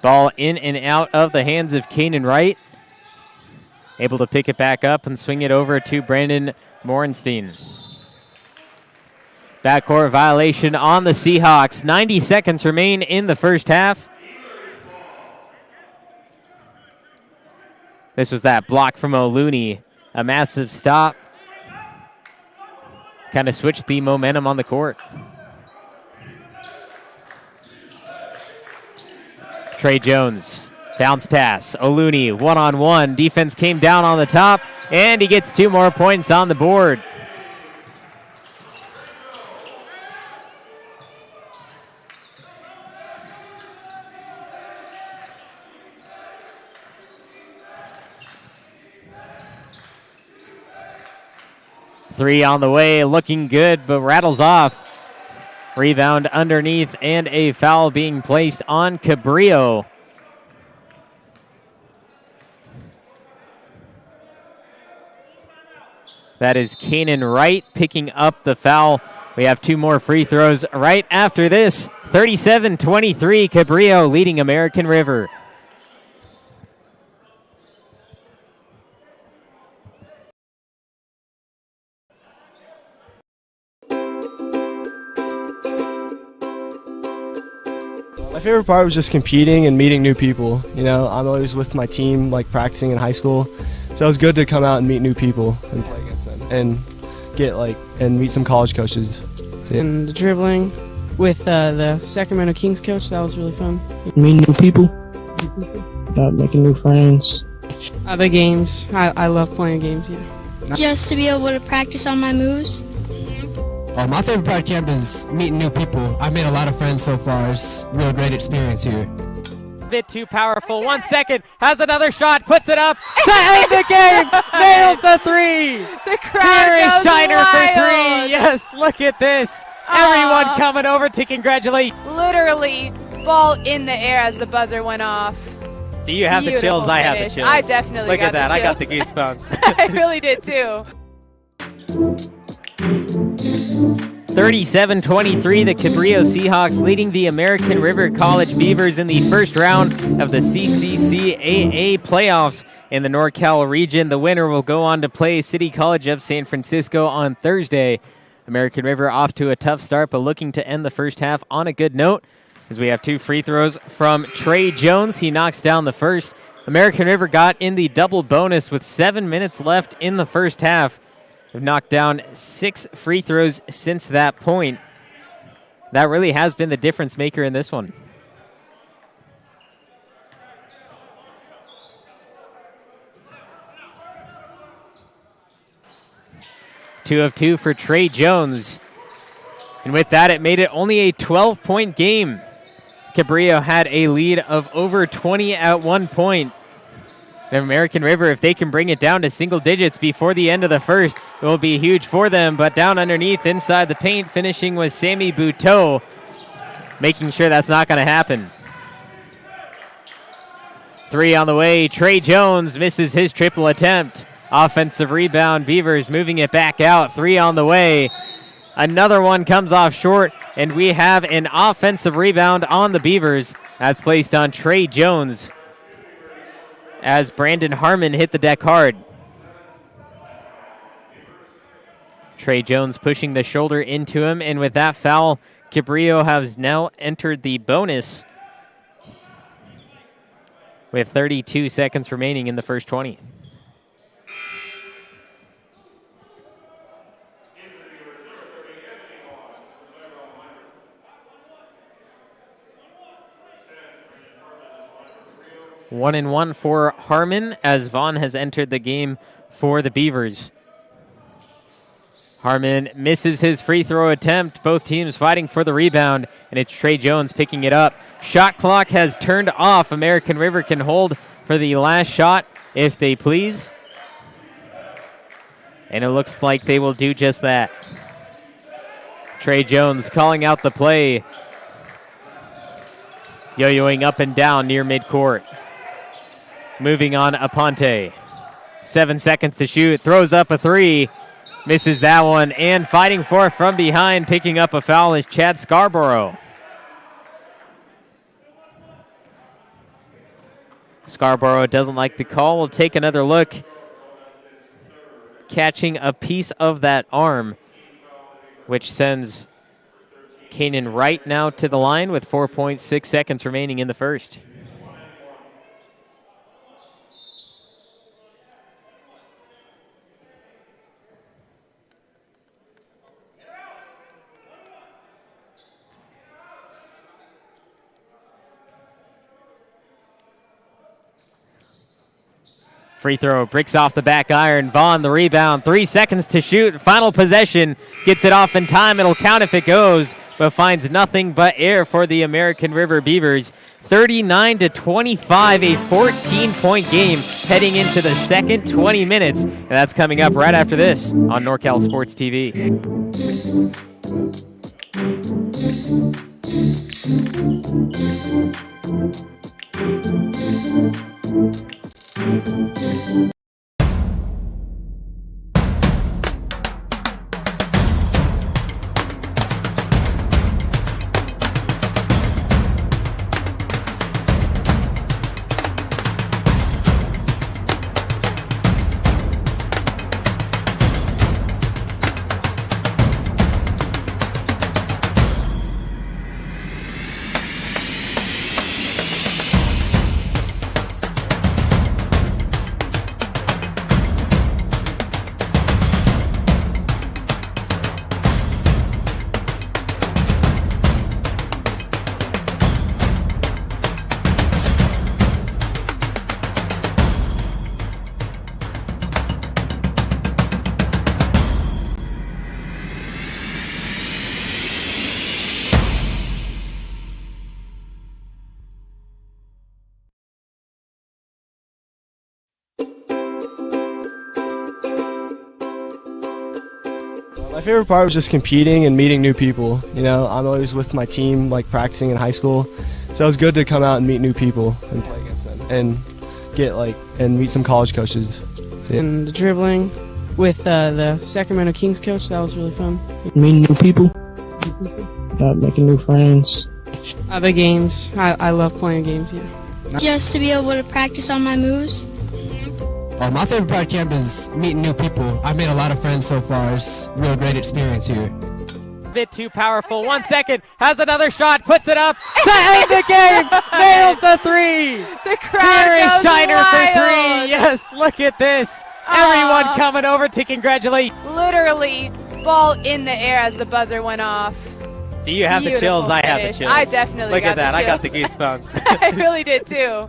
Speaker 1: Ball in and out of the hands of Kanan Wright. Able to pick it back up and swing it over to Brandon Morenstein. Backcourt violation on the Seahawks. 90 seconds remain in the first half. This was that block from O'Looney. A massive stop. Kind of switched the momentum on the court. Trey Jones, bounce pass. O'Looney, one-on-one. Defense came down on the top, and he gets 2 more points on the board. Three on the way, looking good, but rattles off. Rebound underneath, and a foul being placed on Cabrillo. That is Kanan Wright picking up the foul. We have 2 more free throws right after this. 37-23, Cabrillo leading American River.
Speaker 2: My favorite part was just competing and meeting new people. You know, I'm always with my team, like practicing in high school, so it was good to come out and meet new people and play against them and get and meet some college coaches. So, yeah.
Speaker 3: And the dribbling with the Sacramento Kings coach, that was really fun. Meeting new people, making new friends. The games, I love playing games. Yeah.
Speaker 4: Just to be able to practice on my moves.
Speaker 5: My favorite part of camp is meeting new people. I've made a lot of friends so far. It's a real great experience here.
Speaker 1: Bit too powerful. 1 second, has another shot, puts it up to end the game. Nails the 3.
Speaker 6: The crowd
Speaker 1: Here is
Speaker 6: goes
Speaker 1: Shiner
Speaker 6: wild.
Speaker 1: for 3. Yes, look at this. Everyone coming over to congratulate.
Speaker 6: Literally, ball in the air as the buzzer went off.
Speaker 1: Do you have the chills? I have the
Speaker 6: finish.
Speaker 1: chills.
Speaker 6: I definitely
Speaker 1: look
Speaker 6: got
Speaker 1: at that.
Speaker 6: the
Speaker 1: I got the
Speaker 6: chills.
Speaker 1: goosebumps.
Speaker 6: I really did too.
Speaker 1: 37-23, the Cabrillo Seahawks leading the American River College Beavers in the first round of the CCCAA playoffs in the NorCal region. The winner will go on to play City College of San Francisco on Thursday. American River off to a tough start, but looking to end the first half on a good note, as we have 2 free throws from Trey Jones. He knocks down the first. American River got in the double bonus with 7 minutes left in the first half. They've knocked down 6 free throws since that point. That really has been the difference maker in this one. Two of 2 for Trey Jones. And with that, it made it only a 12-point game. Cabrillo had a lead of over 20 at one point. The American River, if they can bring it down to single digits before the end of the first, it will be huge for them. But down underneath, inside the paint, finishing was Sammy Buteau, making sure that's not going to happen. 3 on the way. Trey Jones misses his triple attempt. Offensive rebound, Beavers moving it back out. 3 on the way. Another one comes off short, and we have an offensive rebound on the Beavers. That's placed on Trey Jones, as Brandon Harmon hit the deck hard. Trey Jones pushing the shoulder into him, and with that foul, Cabrillo has now entered the bonus with 32 seconds remaining in the first 20. One and one for Harmon, as Vaughn has entered the game for the Beavers. Harmon misses his free throw attempt. Both teams fighting for the rebound, and it's Trey Jones picking it up. Shot clock has turned off. American River can hold for the last shot if they please. And it looks like they will do just that. Trey Jones calling out the play. Yo-yoing up and down near midcourt. Moving on Aponte. 7 seconds to shoot. Throws up a three. Misses that one. And fighting for it from behind. Picking up a foul is Chad Scarborough. Scarborough doesn't like the call. We'll take another look. Catching a piece of that arm, which sends Kanan Wright now to the line with 4.6 seconds remaining in the first. Free throw, bricks off the back iron. Vaughn, the rebound, 3 seconds to shoot. Final possession, gets it off in time. It'll count if it goes, but finds nothing but air for the American River Beavers. 39-25, a 14-point game heading into the second 20 minutes. And that's coming up right after this on NorCal Sports TV.
Speaker 2: My favorite part was just competing and meeting new people. You know, I'm always with my team, like practicing in high school, so it was good to come out and meet new people and play against them and get and meet some college coaches.
Speaker 3: And the dribbling with the Sacramento Kings coach, that was really fun. Meeting new people, making new friends. The games, I love playing games. Yeah.
Speaker 4: Just to be able to practice on my moves.
Speaker 5: My favorite part of camp is meeting new people. I've made a lot of friends so far. It's a real great experience here.
Speaker 1: Bit too powerful. 1 second. Has another shot. Puts it up to end the game. Nails the three.
Speaker 6: The crowd
Speaker 1: Here is
Speaker 6: goes
Speaker 1: Shiner
Speaker 6: wild.
Speaker 1: for three. Yes, look at this. Everyone coming over to congratulate.
Speaker 6: Literally, ball in the air as the buzzer went off.
Speaker 1: Do you have the chills? I have the
Speaker 6: Finish.
Speaker 1: chills.
Speaker 6: I definitely
Speaker 1: Look
Speaker 6: got
Speaker 1: at that.
Speaker 6: the
Speaker 1: I got the
Speaker 6: chills.
Speaker 1: goosebumps.
Speaker 6: I really did too.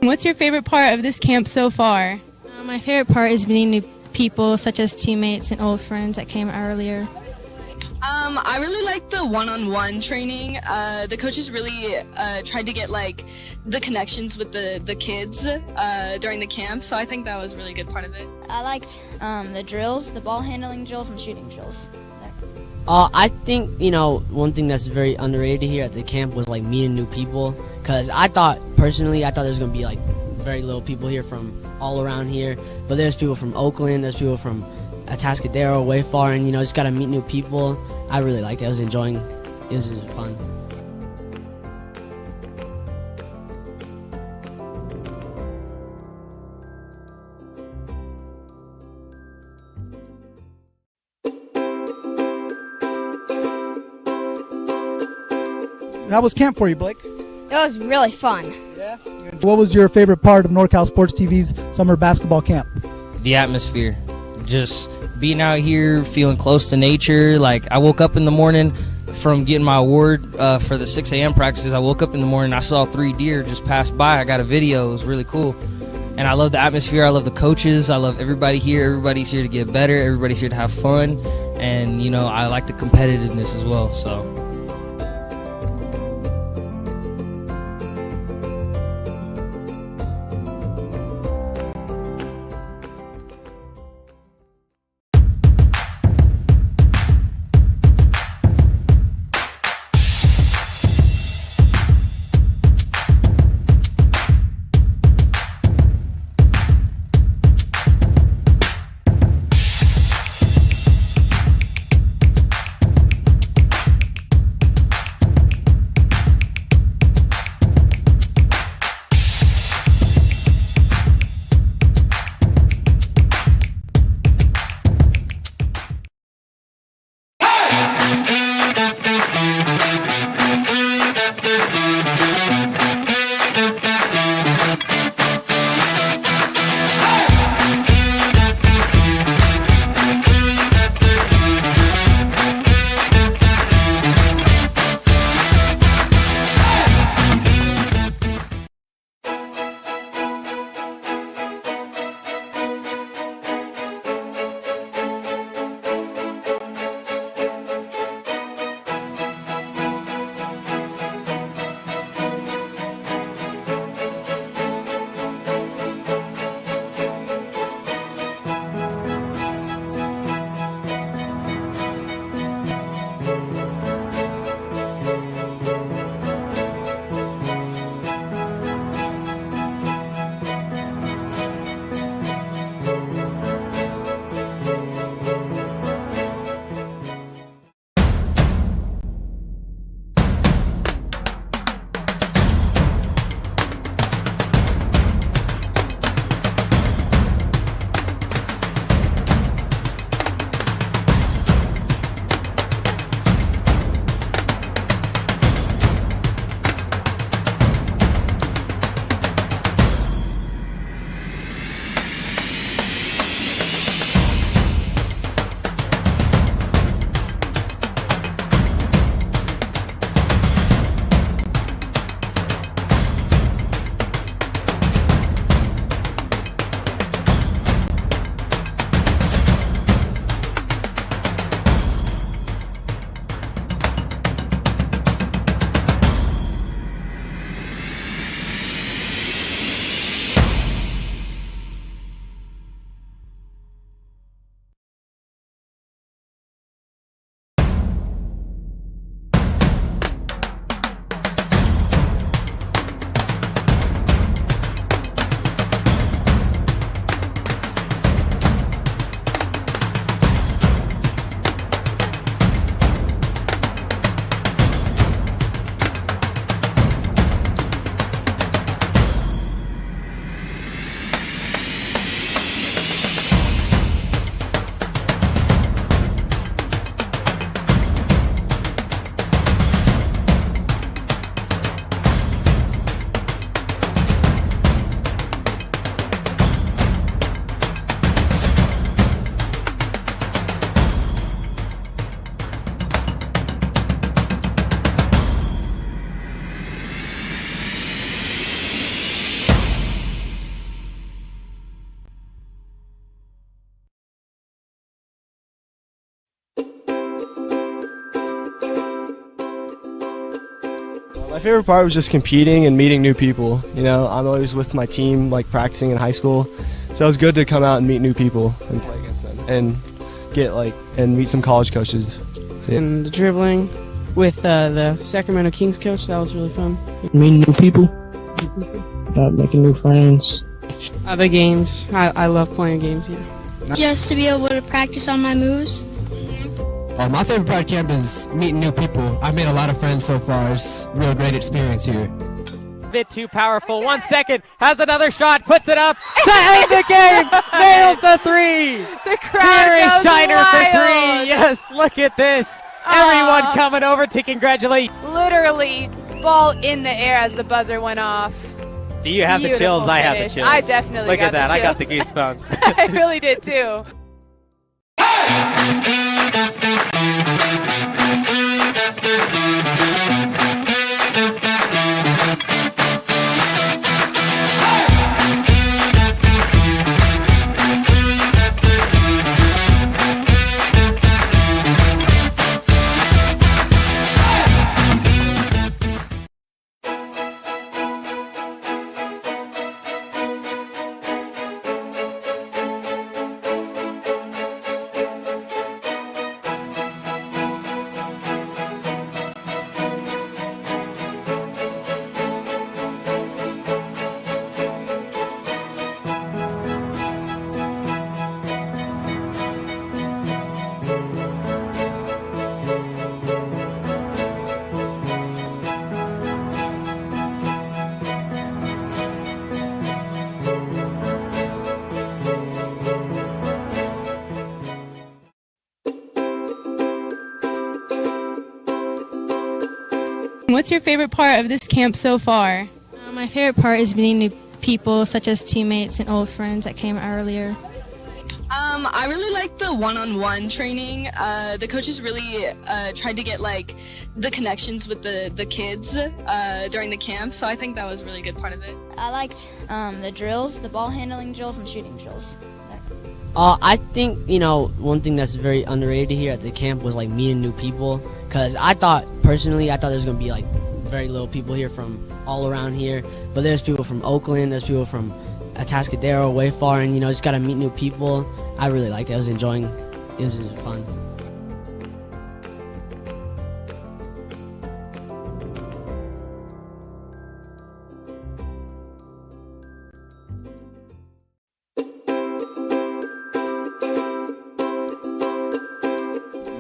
Speaker 10: What's your favorite part of this camp so far?
Speaker 4: My favorite part is meeting new people, such as teammates and old friends that came earlier.
Speaker 11: I really like the one-on-one training. The coaches really tried to get the connections with the kids during the camp, so I think that was a really good part of it.
Speaker 13: I liked the drills, the ball handling drills and shooting drills.
Speaker 12: I think, one thing that's very underrated here at the camp was like meeting new people. Because I thought there was going to be like very little people here from all around here. But there's people from Oakland, there's people from Atascadero, way far, and just got to meet new people. I really liked it. I was enjoying it. It was fun.
Speaker 8: How was camp for you, Blake?
Speaker 4: It was really fun.
Speaker 8: What was your favorite part of NorCal Sports TV's summer basketball camp?
Speaker 9: The atmosphere, just being out here, feeling close to nature. Like, I woke up in the morning from getting my award for the 6 a.m. practices. I woke up in the morning, I saw 3 deer just pass by. I got a video. It was really cool. And I love the atmosphere. I love the coaches. I love everybody here. Everybody's here to get better. Everybody's here to have fun. And, I like the competitiveness as well. So.
Speaker 2: My favorite part was just competing and meeting new people. I'm always with my team, like practicing in high school, so it was good to come out and meet new people and play against them and and meet some college coaches. So
Speaker 3: And the dribbling with the Sacramento Kings coach, that was really fun. Meeting new people, making new friends. The games, I love playing games, yeah.
Speaker 4: Just to be able to practice on my moves.
Speaker 5: My favorite part of camp is meeting new people. I've made a lot of friends so far. It's a real great experience here.
Speaker 1: Bit too powerful. 1 second, has another shot, puts it up to end the game. Nails the three.
Speaker 6: The crowd
Speaker 1: Here is
Speaker 6: goes
Speaker 1: Shiner for
Speaker 6: wild.
Speaker 1: 3. Yes, look at this. Everyone coming over to congratulate.
Speaker 6: Literally, ball in the air as the buzzer went off.
Speaker 1: Do you have the chills?
Speaker 6: Beautiful
Speaker 1: I have the
Speaker 6: finish.
Speaker 1: chills.
Speaker 6: I definitely
Speaker 1: look
Speaker 6: got
Speaker 1: at that.
Speaker 6: the
Speaker 1: I got the
Speaker 6: chills.
Speaker 1: goosebumps.
Speaker 6: I really did too.
Speaker 10: What's your favorite part of this camp so far?
Speaker 4: My favorite part is meeting new people, such as teammates and old friends that came earlier.
Speaker 11: I really like the one-on-one training. The coaches really tried to get like the connections with the kids during the camp, so I think that was a really good part of it.
Speaker 13: I liked the drills, the ball handling drills and shooting drills.
Speaker 12: I think, one thing that's very underrated here at the camp was like meeting new people, because I thought there was going to be like very little people here from all around here, but there's people from Oakland, there's people from Atascadero, way far, and just got to meet new people. I really liked it. I was enjoying it. It was fun.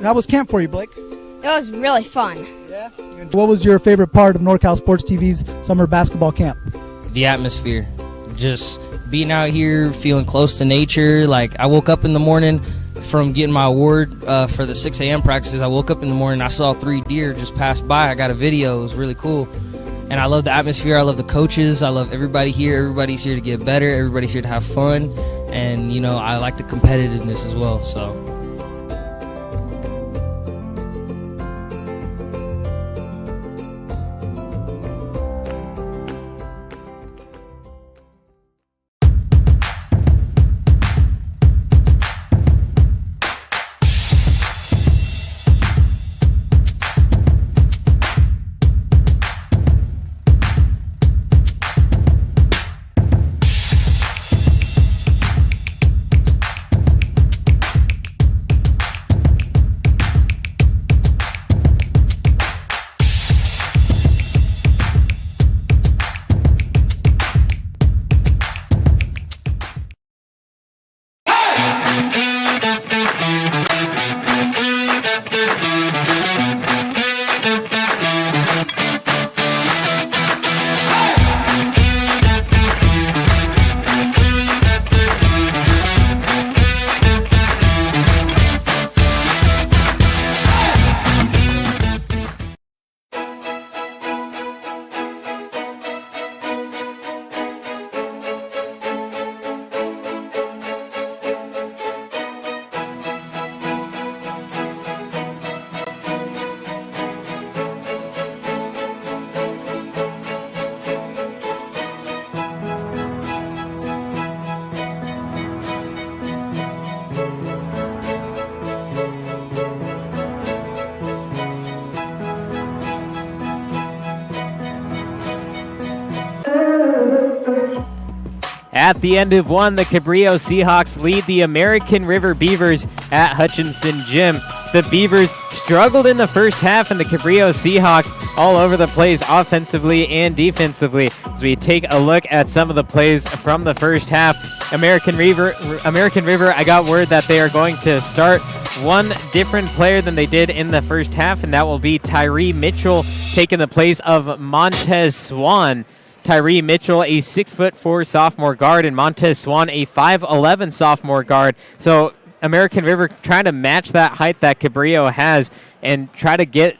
Speaker 8: How was camp for you, Blake?
Speaker 13: It was really fun.
Speaker 8: Yeah. What was your favorite part of NorCal Sports TV's summer basketball camp?
Speaker 9: The atmosphere. Just being out here, feeling close to nature. Like, I woke up in the morning from getting my award for the 6 a.m. practices. I woke up in the morning, I saw 3 deer just pass by. I got a video. It was really cool. And I love the atmosphere. I love the coaches. I love everybody here. Everybody's here to get better. Everybody's here to have fun. And, I like the competitiveness as well. So.
Speaker 1: At the end of one, the Cabrillo Seahawks lead the American River Beavers at Hutchinson Gym. The Beavers struggled in the first half, and the Cabrillo Seahawks all over the place offensively and defensively. As we take a look at some of the plays from the first half, American River, I got word that they are going to start one different player than they did in the first half, and that will be Tyree Mitchell taking the place of Montez Swan. Tyree Mitchell, a 6'4" sophomore guard, and Montez Swan, a 5'11" sophomore guard. So American River trying to match that height that Cabrillo has and try to get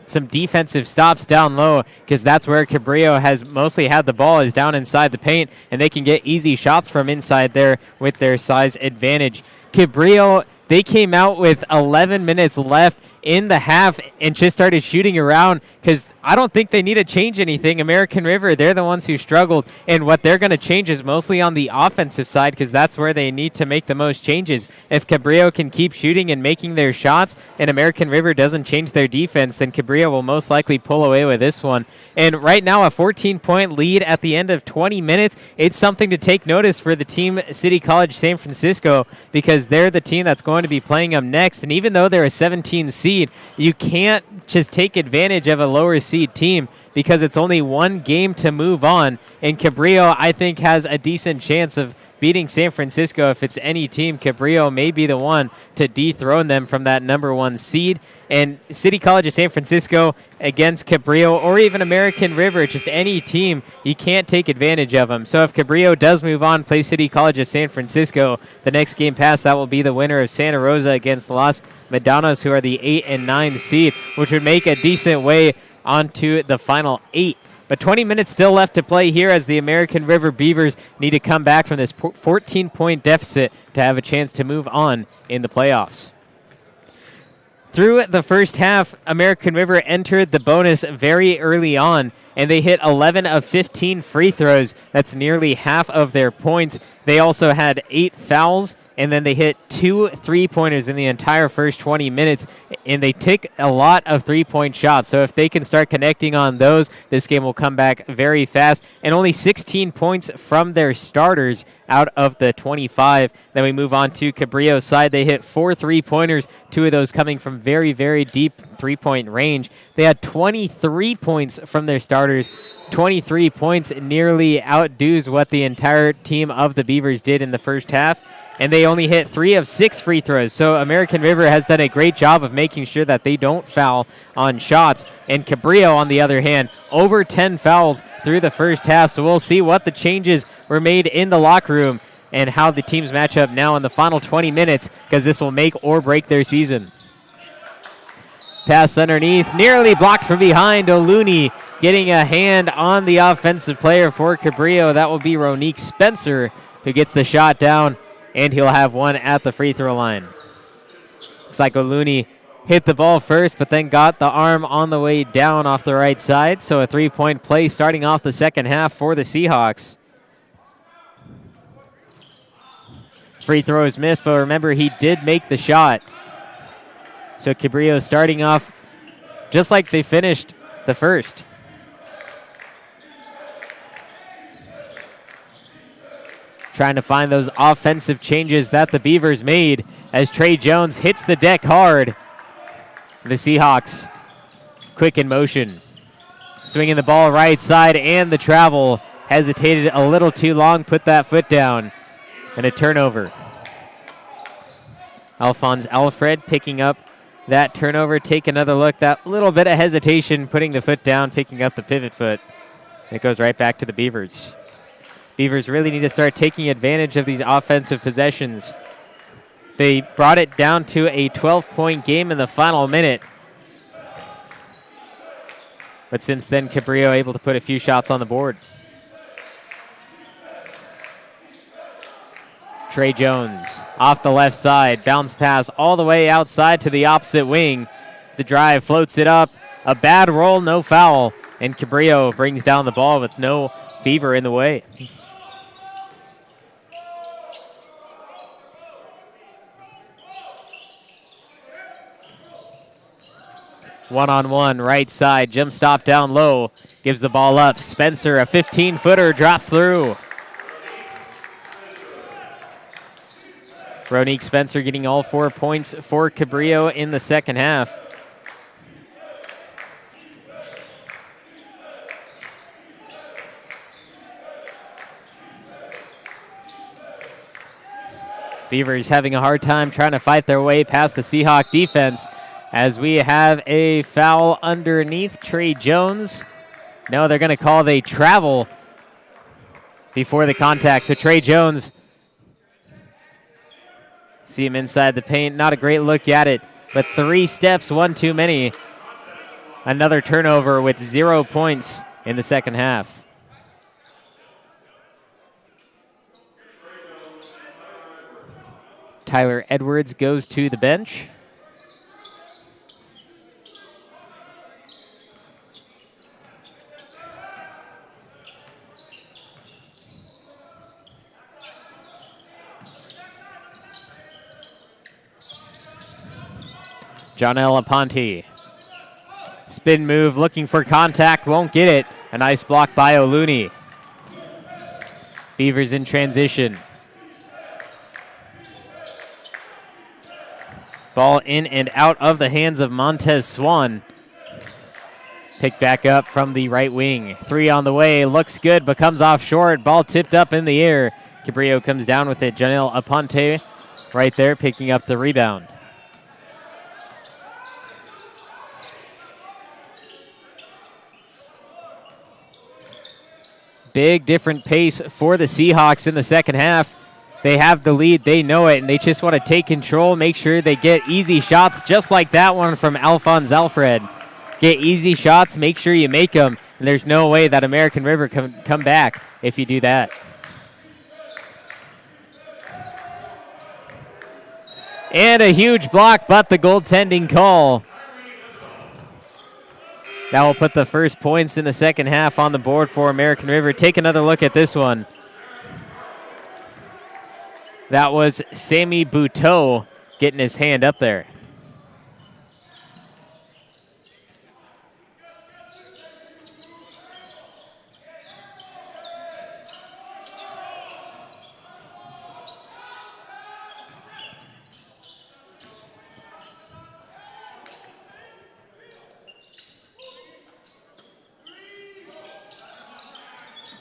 Speaker 1: some defensive stops down low, because that's where Cabrillo has mostly had the ball, is down inside the paint, and they can get easy shots from inside there with their size advantage. Cabrillo, they came out with 11 minutes left in the half and just started shooting around, because I don't think they need to change anything. American River, they're the ones who struggled, and what they're going to change is mostly on the offensive side, because that's where they need to make the most changes. If Cabrillo can keep shooting and making their shots and American River doesn't change their defense, then Cabrillo will most likely pull away with this one. And right now, a 14-point lead at the end of 20 minutes. It's something to take notice for the team, City College San Francisco, because they're the team that's going to be playing them next. And even though they're a 17 seed, you can't just take advantage of a lower seed team, because it's only one game to move on. And Cabrillo, I think, has a decent chance of beating San Francisco. If it's any team, Cabrillo may be the one to dethrone them from that number one seed. And City College of San Francisco against Cabrillo, or even American River, just any team, you can't take advantage of them. So if Cabrillo does move on, play City College of San Francisco, the next game past, that will be the winner of Santa Rosa against Los Medanos, who are the 8 and 9 seed, which would make a decent way onto the final 8. But 20 minutes still left to play here, as the American River Beavers need to come back from this 14-point deficit to have a chance to move on in the playoffs. Through the first half, American River entered the bonus very early on, and they hit 11 of 15 free throws. That's nearly half of their points. They also had 8 fouls, and then they hit 2 3-pointers in the entire first 20 minutes, and they took a lot of three-point shots. So if they can start connecting on those, this game will come back very fast. And only 16 points from their starters out of the 25. Then we move on to Cabrillo's side. They hit 4 3-pointers, 2 of those coming from very, very deep three-point range. They had 23 points from their starters. 23 points nearly outdoes what the entire team of the Beavers did in the first half. And they only hit 3 of 6 free throws. So American River has done a great job of making sure that they don't foul on shots. And Cabrillo, on the other hand, over 10 fouls through the first half. So we'll see what the changes were made in the locker room and how the teams match up now in the final 20 minutes, because this will make or break their season. Pass underneath, nearly blocked from behind. O'Looney getting a hand on the offensive player for Cabrillo. That will be Ronique Spencer, who gets the shot down, and he'll have one at the free throw line. Looks like O'Looney hit the ball first, but then got the arm on the way down off the right side. So a 3-point play starting off the second half for the Seahawks. Free throw is missed, but remember, he did make the shot. So Cabrillo starting off just like they finished the first. Trying to find those offensive changes that the Beavers made as Trey Jones hits the deck hard. The Seahawks quick in motion. Swinging the ball right side, and the travel. Hesitated a little too long, put that foot down. And a turnover. Alphonse Alfred picking up that turnover. Take another look. That little bit of hesitation, putting the foot down, picking up the pivot foot. It goes right back to the Beavers. Beavers really need to start taking advantage of these offensive possessions. They brought it down to a 12-point game in the final minute. But since then, Cabrillo able to put a few shots on the board. Trey Jones off the left side. Bounce pass all the way outside to the opposite wing. The drive floats it up. A bad roll, no foul. And Cabrillo brings down the ball with no Beaver in the way. One-on-one, right side, jump stop down low, gives the ball up. Spencer, a 15-footer, drops through. Ronique Spencer getting all 4 points for Cabrillo in the second half. Beavers having a hard time trying to fight their way past the Seahawk defense as we have a foul underneath Trey Jones. No, they're going to call the travel before the contact. So Trey Jones, see him inside the paint. Not a great look at it, but 3 steps, one too many. Another turnover with 0 points in the second half. Tyler Edwards goes to the bench. Jonelle Aponte. Spin move, looking for contact, won't get it. A nice block by O'Looney. Beavers in transition. Ball in and out of the hands of Montez Swan. Picked back up from the right wing. 3 on the way, looks good, but comes off short. Ball tipped up in the air. Cabrillo comes down with it. Jonelle Aponte right there picking up the rebound. Big different pace for the Seahawks in the second half. They have the lead, they know it, and they just want to take control, make sure they get easy shots, just like that one from Alphonse Alfred. Get easy shots, make sure you make them, and there's no way that American River can come back if you do that. And a huge block, but the goaltending call. That will put the first points in the second half on the board for American River. Take another look at this one. That was Sammy Bouteau getting his hand up there.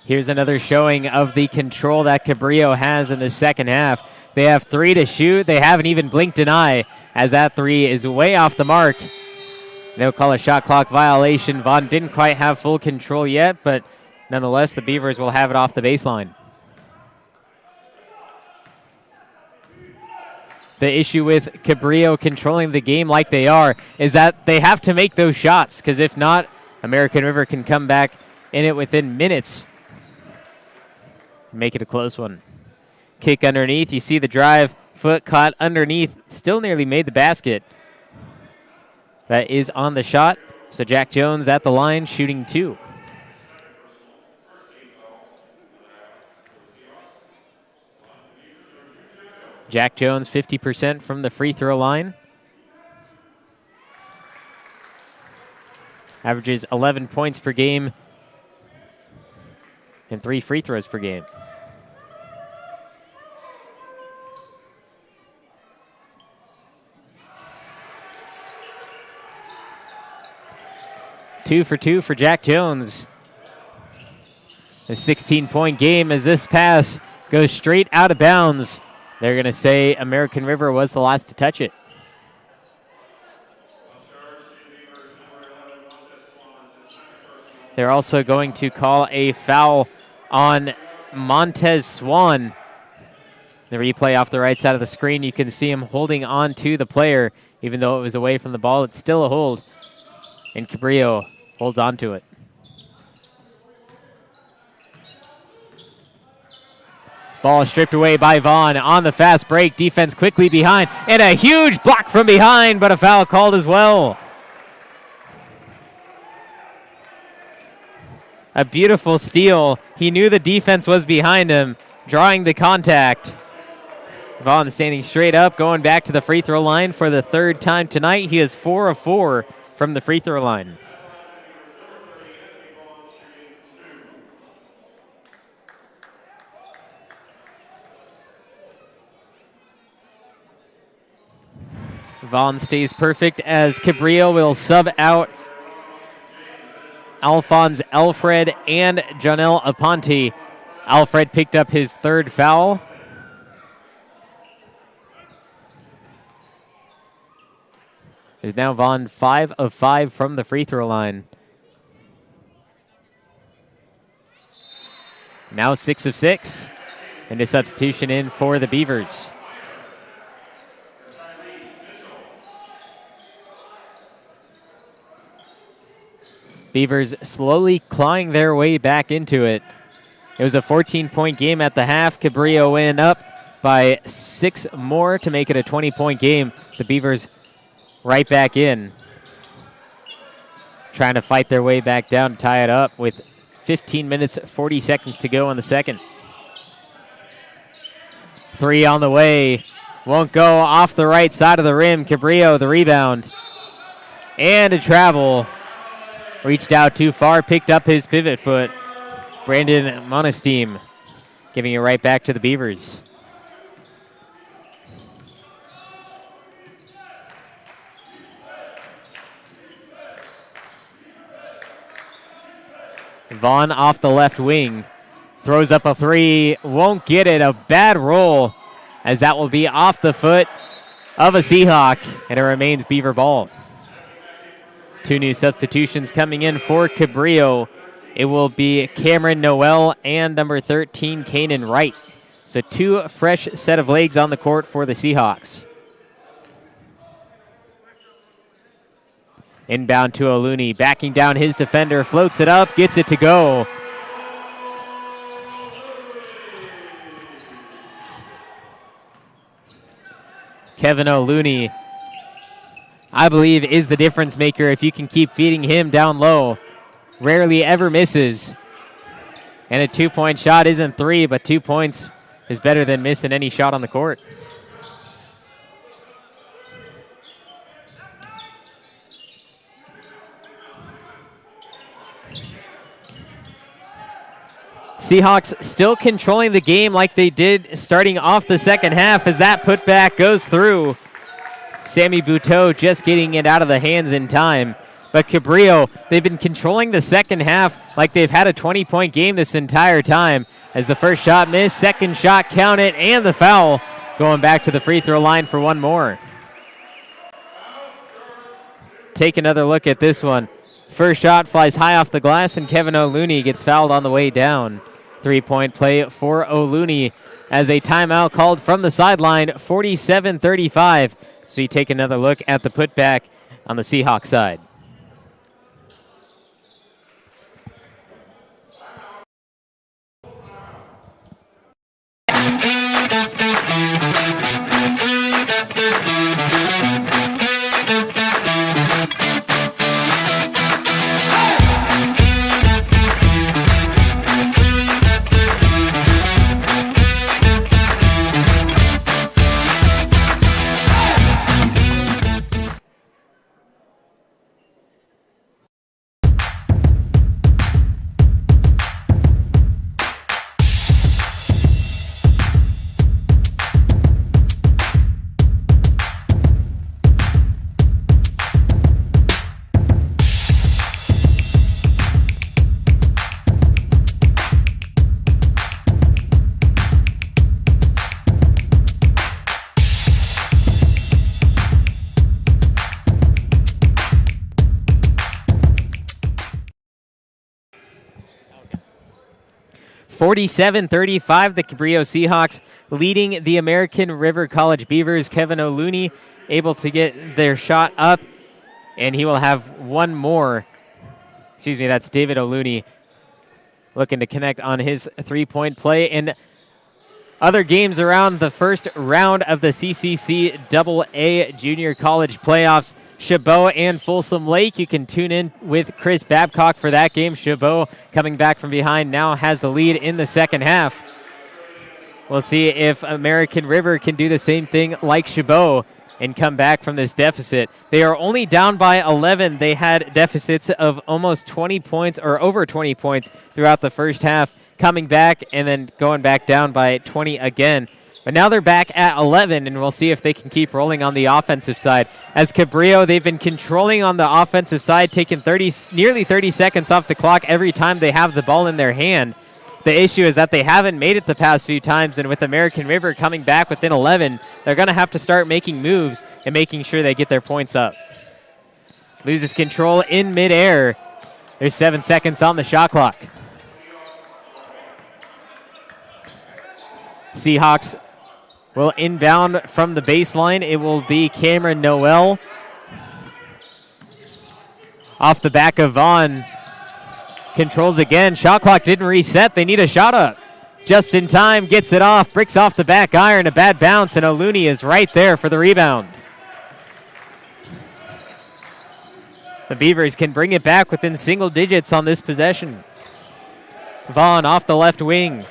Speaker 1: Here's another showing of the control that Cabrillo has in the second half. They have 3 to shoot. They haven't even blinked an eye as that 3 is way off the mark. They'll call a shot clock violation. Vaughn didn't quite have full control yet, but nonetheless, the Beavers will have it off the baseline. The issue with Cabrillo controlling the game like they are is that they have to make those shots, because if not, American River can come back in it within minutes. Make it a close one. Kick underneath. You see the drive. Foot caught underneath. Still nearly made the basket. That is on the shot. So Jack Jones at the line shooting 2. Jack Jones 50% from the free throw line. Averages 11 points per game and 3 free throws per game. Two for 2 for Jack Jones. A 16-point game as this pass goes straight out of bounds. They're going to say American River was the last to touch it. They're also going to call a foul on Montez Swan. The replay off the right side of the screen, you can see him holding on to the player. Even though it was away from the ball, it's still a hold. And Cabrillo holds on to it. Ball stripped away by Vaughn on the fast break. Defense quickly behind. And a huge block from behind, but a foul called as well. A beautiful steal. He knew the defense was behind him, drawing the contact. Vaughn standing straight up, going back to the free throw line for the 3rd time tonight. He is 4 of 4 from the free throw line. Vaughn stays perfect as Cabrillo will sub out Alphonse Alfred and Janelle Aponte. Alfred picked up his third foul. Is now Vaughn 5 of 5 from the free throw line. Now 6 of 6. And a substitution in for the Beavers. Beavers slowly clawing their way back into it. It was a 14-point game at the half. Cabrillo went up by 6 more to make it a 20-point game. The Beavers right back in, trying to fight their way back down to tie it up with 15 minutes, 40 seconds to go in the second. 3 on the way. Won't go off the right side of the rim. Cabrillo, the rebound. And a travel. Reached out too far, picked up his pivot foot. Brandon Monesteem giving it right back to the Beavers. Vaughn off the left wing. Throws up a 3, won't get it. A bad roll as that will be off the foot of a Seahawk, and it remains Beaver ball. 2 new substitutions coming in for Cabrillo. It will be Cameron Noel and number 13, Kanan Wright. So 2 fresh set of legs on the court for the Seahawks. Inbound to O'Looney, backing down his defender, floats it up, gets it to go. Kevin O'Looney, I believe, is the difference maker if you can keep feeding him down low. Rarely ever misses. And a 2-point shot isn't 3, but 2 points is better than missing any shot on the court. Seahawks still controlling the game like they did starting off the second half as that putback goes through. Sammy Buteau just getting it out of the hands in time. But Cabrillo, they've been controlling the second half like they've had a 20-point game this entire time. As the first shot missed, second shot counted, and the foul going back to the free throw line for one more. Take another look at this one. First shot flies high off the glass, and Kevin O'Looney gets fouled on the way down. 3-point play for O'Looney as a timeout called from the sideline, 47-35. So you take another look at the putback on the Seahawks side. (47-35), the Cabrillo Seahawks leading the American River College Beavers. Kevin O'Looney able to get their shot up, and he will have one more. Excuse me, that's David O'Looney looking to connect on his 3-point play. And other games around the first round of the CCCAA Junior College Playoffs. Chabot and Folsom Lake. You can tune in with Chris Babcock for that game. Chabot coming back from behind now has the lead in the second half. We'll see if American River can do the same thing like Chabot and come back from this deficit. They are only down by 11. They had deficits of almost 20 points or over 20 points throughout the first half, coming back and then going back down by 20 again. But now they're back at 11, and we'll see if they can keep rolling on the offensive side. As Cabrillo, they've been controlling on the offensive side, taking nearly 30 seconds off the clock every time they have the ball in their hand. The issue is that they haven't made it the past few times, and with American River coming back within 11, they're going to have to start making moves and making sure they get their points up. Loses control in midair. There's 7 seconds on the shot clock. Seahawks will inbound from the baseline. It will be Cameron Noel. Off the back of Vaughn. Controls again. Shot clock didn't reset. They need a shot up. Just in time. Gets it off. Bricks off the back iron. A bad bounce. And O'Looney is right there for the rebound. The Beavers can bring it back within single digits on this possession. Vaughn off the left wing.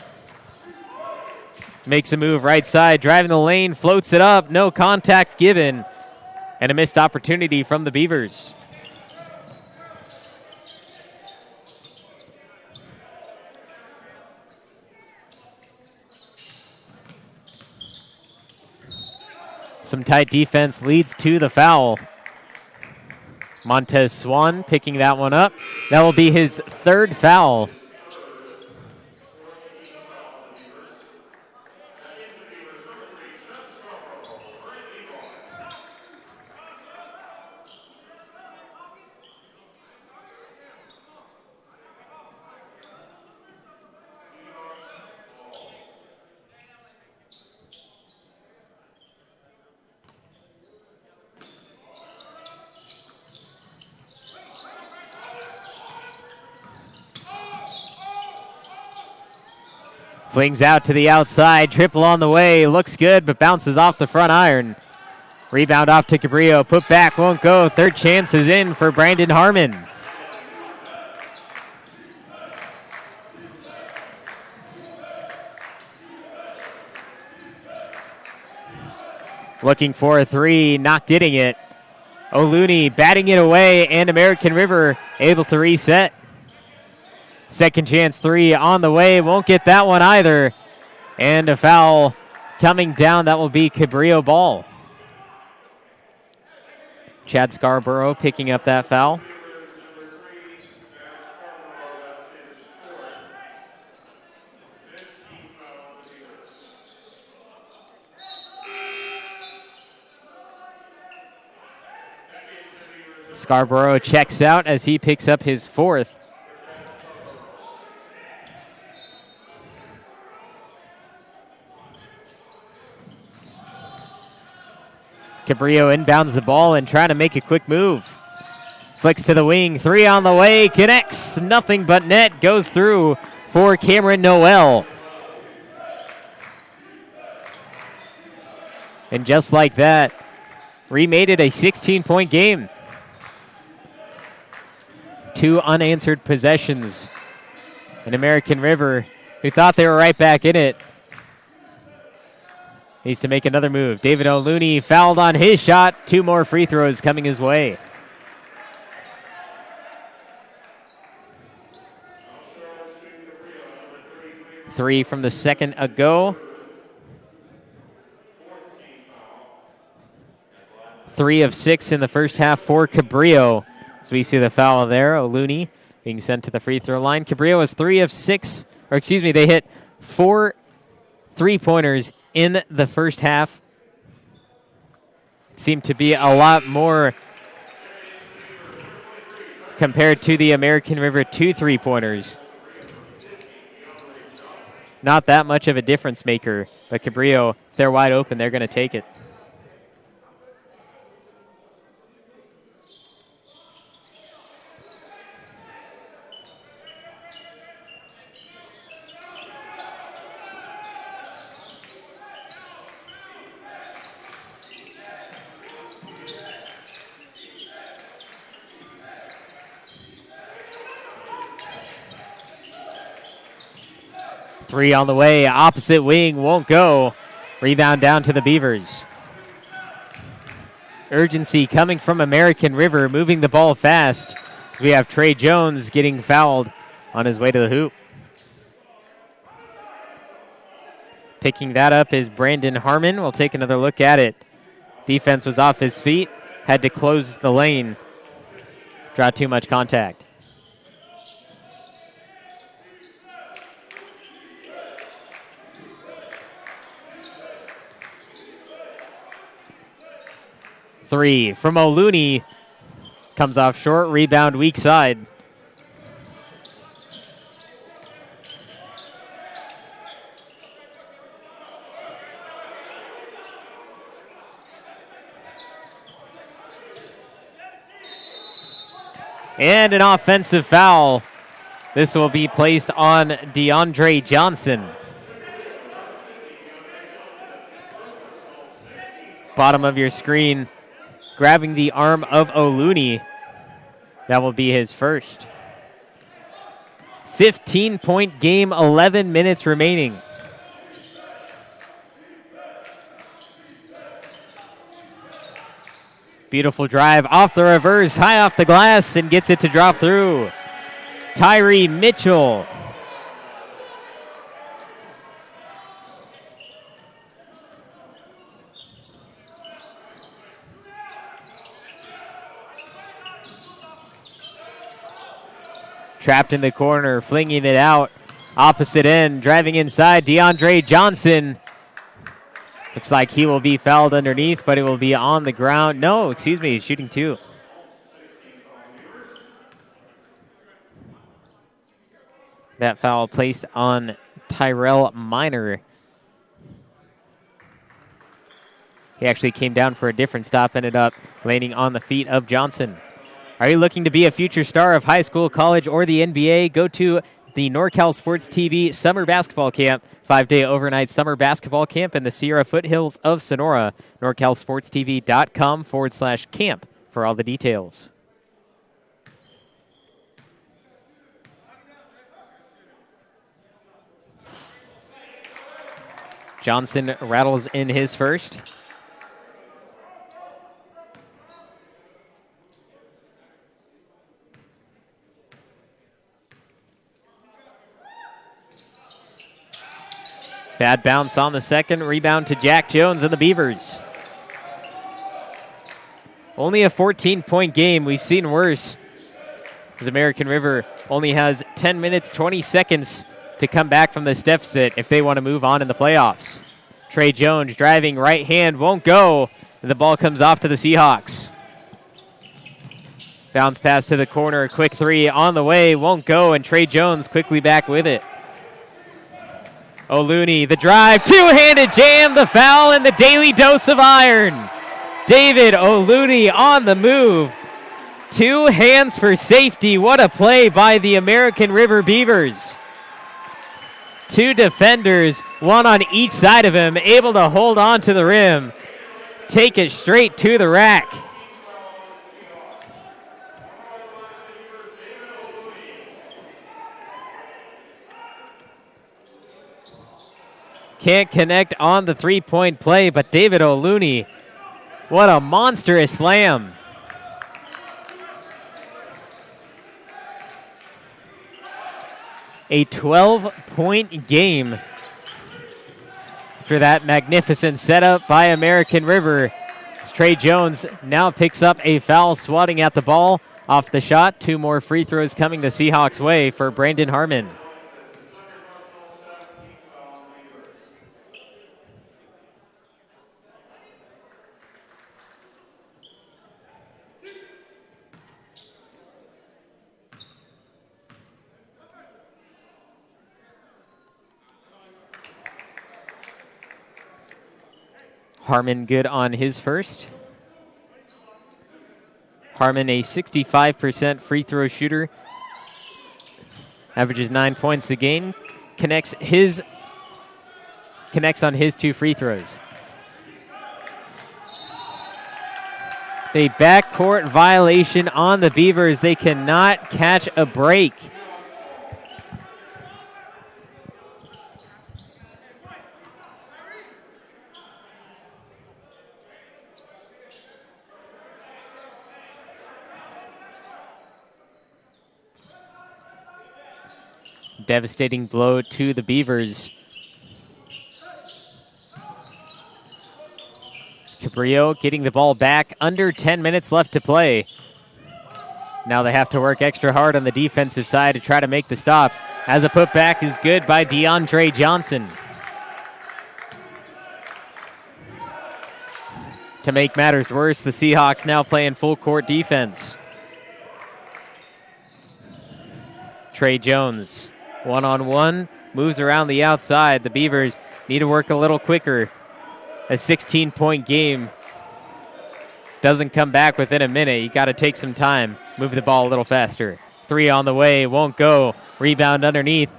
Speaker 1: Makes a move right side, driving the lane, floats it up, no contact given, and a missed opportunity from the Beavers. Some tight defense leads to the foul. Montez Swan picking that one up. That will be his third foul. Flings out to the outside, triple on the way, looks good, but bounces off the front iron. Rebound off to Cabrillo, put back, won't go. Third chance is in for Brandon Harmon. Looking for a three, not getting it. O'Looney batting it away, and American River able to reset. Second chance three on the way. Won't get that one either. And a foul coming down. That will be Cabrillo ball. Chad Scarborough picking up that foul. Scarborough checks out as he picks up his fourth. Cabrillo inbounds the ball and trying to make a quick move. Flicks to the wing, three on the way, connects, nothing but net, goes through for Cameron Noel. And just like that, remade it a 16-point game. 2 unanswered possessions. And American River, who thought they were right back in it, needs to make another move. David O'Looney fouled on his shot. 2 more free throws coming his way. Three from the second ago. 3 of 6 in the first half for Cabrillo. So we see the foul there. O'Looney being sent to the free throw line. Cabrillo was 3 of 6, or excuse me, they hit 4 3-pointers in the first half. It seemed to be a lot more compared to the American River 2 3-pointers. Not that much of a difference maker, but Cabrillo, if they're wide open, they're going to take it. Three on the way, opposite wing, won't go. Rebound down to the Beavers. Urgency coming from American River, moving the ball fast. As we have Trey Jones getting fouled on his way to the hoop. Picking that up is Brandon Harmon. We'll take another look at it. Defense was off his feet, had to close the lane. Draw too much contact. Three from O'Looney. Comes off short, rebound weak side. And an offensive foul. This will be placed on DeAndre Johnson. Bottom of your screen, grabbing the arm of O'Looney. That will be his first. 15-point game, 11 minutes remaining. Beautiful drive off the reverse, high off the glass, and gets it to drop through. Tyree Mitchell. Trapped in the corner, flinging it out. Opposite end, driving inside, DeAndre Johnson. Looks like he will be fouled underneath, but it will be on the ground. No, excuse me, he's shooting two. That foul placed on Tyrell Minor. He actually came down for a different stop, ended up landing on the feet of Johnson. Are you looking to be a future star of high school, college, or the NBA? Go to the NorCal Sports TV Summer Basketball Camp, 5-day overnight summer basketball camp in the Sierra foothills of Sonora. NorCalSportsTV.com/camp for all the details. Johnson rattles in his first. Bad bounce on the second. Rebound to Jack Jones and the Beavers. Only a 14-point game. We've seen worse, as American River only has 10 minutes, 20 seconds to come back from this deficit if they want to move on in the playoffs. Trey Jones driving right hand, won't go. And the ball comes off to the Seahawks. Bounce pass to the corner, quick three on the way, won't go, and Trey Jones quickly back with it. O'Looney, the drive, two-handed jam, the foul, and the daily dose of iron. David O'Looney on the move. Two hands for safety. What a play by the American River Beavers. Two defenders, one on each side of him, able to hold on to the rim. Take it straight to the rack. Can't connect on the three-point play, but David O'Looney, what a monstrous slam. A 12-point game after that magnificent setup by American River. Trey Jones now picks up a foul, swatting at the ball off the shot. Two more free throws coming the Seahawks' way for Brandon Harmon. Harmon good on his first. Harmon, a 65% free throw shooter. Averages 9 points a game. Connects on his two free throws. A backcourt violation on the Beavers. They cannot catch a break. Devastating blow to the Beavers. Cabrillo getting the ball back. Under 10 minutes left to play. Now they have to work extra hard on the defensive side to try to make the stop. As a putback is good by DeAndre Johnson. To make matters worse, the Seahawks now playing full court defense. Trey Jones, one-on-one, moves around the outside. The Beavers need to work a little quicker. A 16-point game doesn't come back within a minute. You got to take some time, move the ball a little faster. Three on the way, won't go. Rebound underneath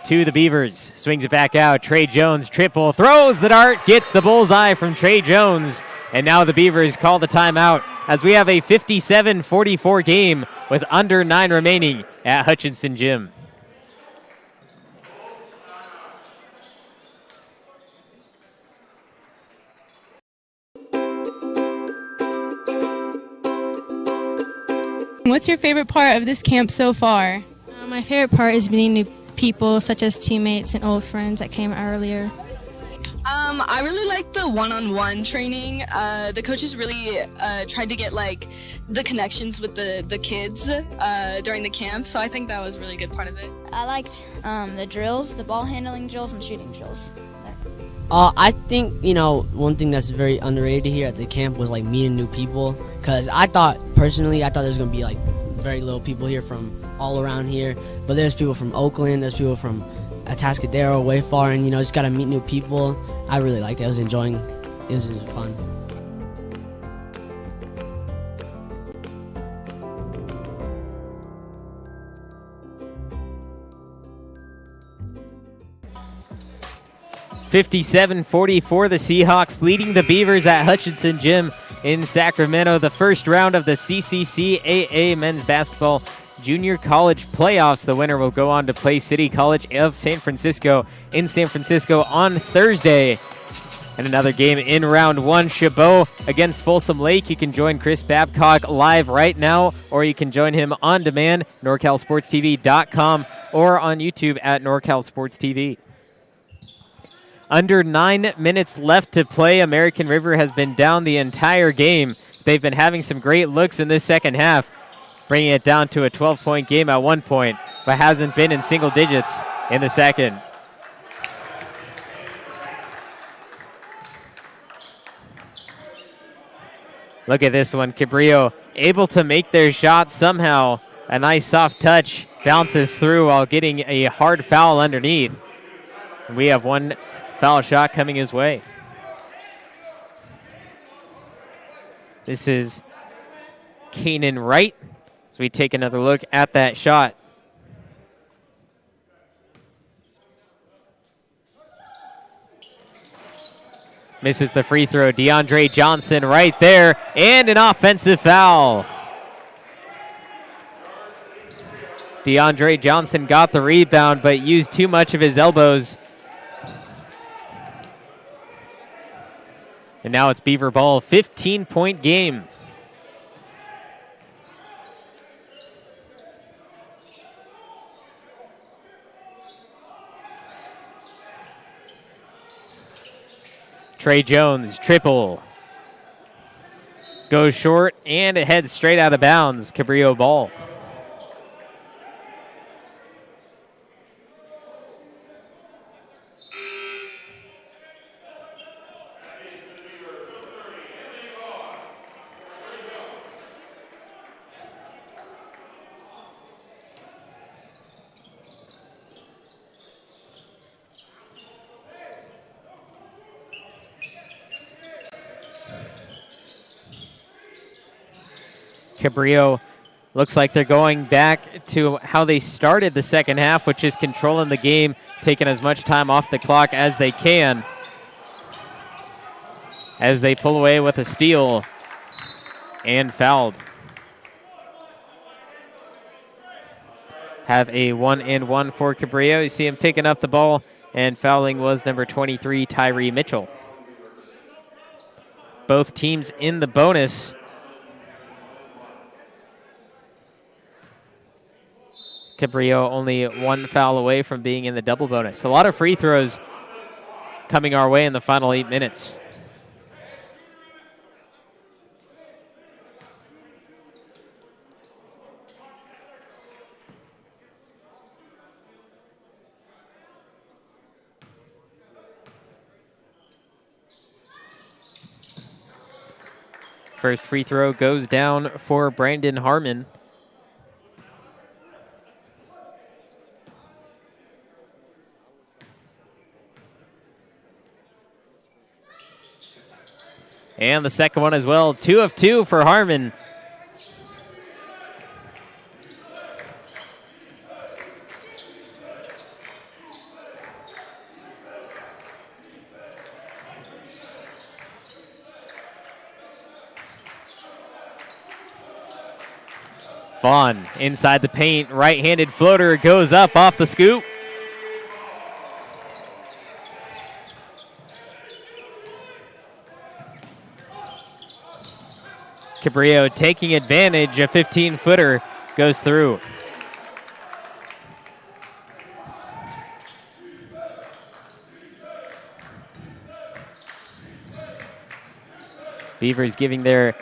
Speaker 1: to the Beavers. Swings it back out. Trey Jones, triple, throws the dart, gets the bullseye from Trey Jones. And now the Beavers call the timeout as we have a 57-44 game with under 9 remaining at Hutchinson Gym.
Speaker 10: What's your favorite part of this camp so far?
Speaker 4: My favorite part is meeting new people, such as teammates and old friends that came earlier.
Speaker 11: I really like the one-on-one training. The coaches really tried to get like the connections with the kids during the camp, so I think that was a really good part of it.
Speaker 13: I liked the drills, the ball handling drills, and shooting drills.
Speaker 12: I think, one thing that's very underrated here at the camp was like meeting new people, because I thought there's going to be like very little people here from all around here, but there's people from Oakland, there's people from Atascadero, way far, and just got to meet new people. I really liked it. I was enjoying it. It was fun.
Speaker 1: (57-44), the Seahawks leading the Beavers at Hutchinson Gym in Sacramento. The first round of the CCCAA men's basketball junior college playoffs. The winner will go on to play City College of San Francisco in San Francisco on Thursday. And another game in round one, Chabot against Folsom Lake. You can join Chris Babcock live right now, or you can join him on demand, NorCalSportsTV.com, or on YouTube at NorCalSportsTV. Under 9 minutes left to play. American River has been down the entire game. They've been having some great looks in this second half, bringing it down to a 12-point game at one point, but hasn't been in single digits in the second. Look at this one. Cabrillo able to make their shot somehow. A nice soft touch bounces through while getting a hard foul underneath. We have one foul shot coming his way. This is Kanan Wright. So we take another look at that shot. Misses the free throw. DeAndre Johnson right there, and an offensive foul. DeAndre Johnson got the rebound, but used too much of his elbows. And now it's Beaver ball, 15-point game. Trey Jones, triple. Goes short, and it heads straight out of bounds. Cabrillo ball. Cabrillo looks like they're going back to how they started the second half, which is controlling the game, taking as much time off the clock as they can. As they pull away with a steal and fouled. Have a 1-and-1 for Cabrillo. You see him picking up the ball, and fouling was number 23, Tyree Mitchell. Both teams in the bonus. Cabrillo only one foul away from being in the double bonus. A lot of free throws coming our way in the final 8 minutes. First free throw goes down for Brandon Harmon. And the second one as well. 2 of 2 for Harmon. Vaughn inside the paint. Right-handed floater goes up off the scoop. Cabrillo taking advantage. A 15-footer goes through. Beavers giving their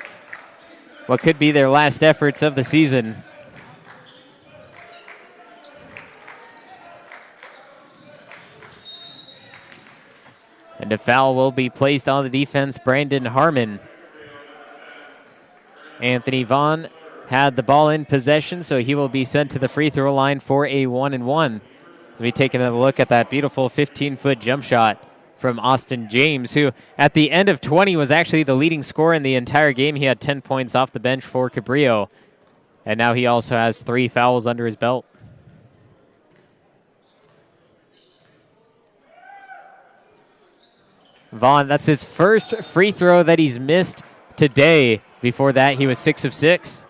Speaker 1: what could be their last efforts of the season. And a foul will be placed on the defense, Brandon Harmon. Anthony Vaughn had the ball in possession, so he will be sent to the free throw line for a 1-and-1. We'll be taking a look at that beautiful 15-foot jump shot from Austin James, who at the end of 20 was actually the leading scorer in the entire game. He had 10 points off the bench for Cabrillo, and now he also has 3 fouls under his belt. Vaughn, that's his first free throw that he's missed today. Before that, he was 6 of 6.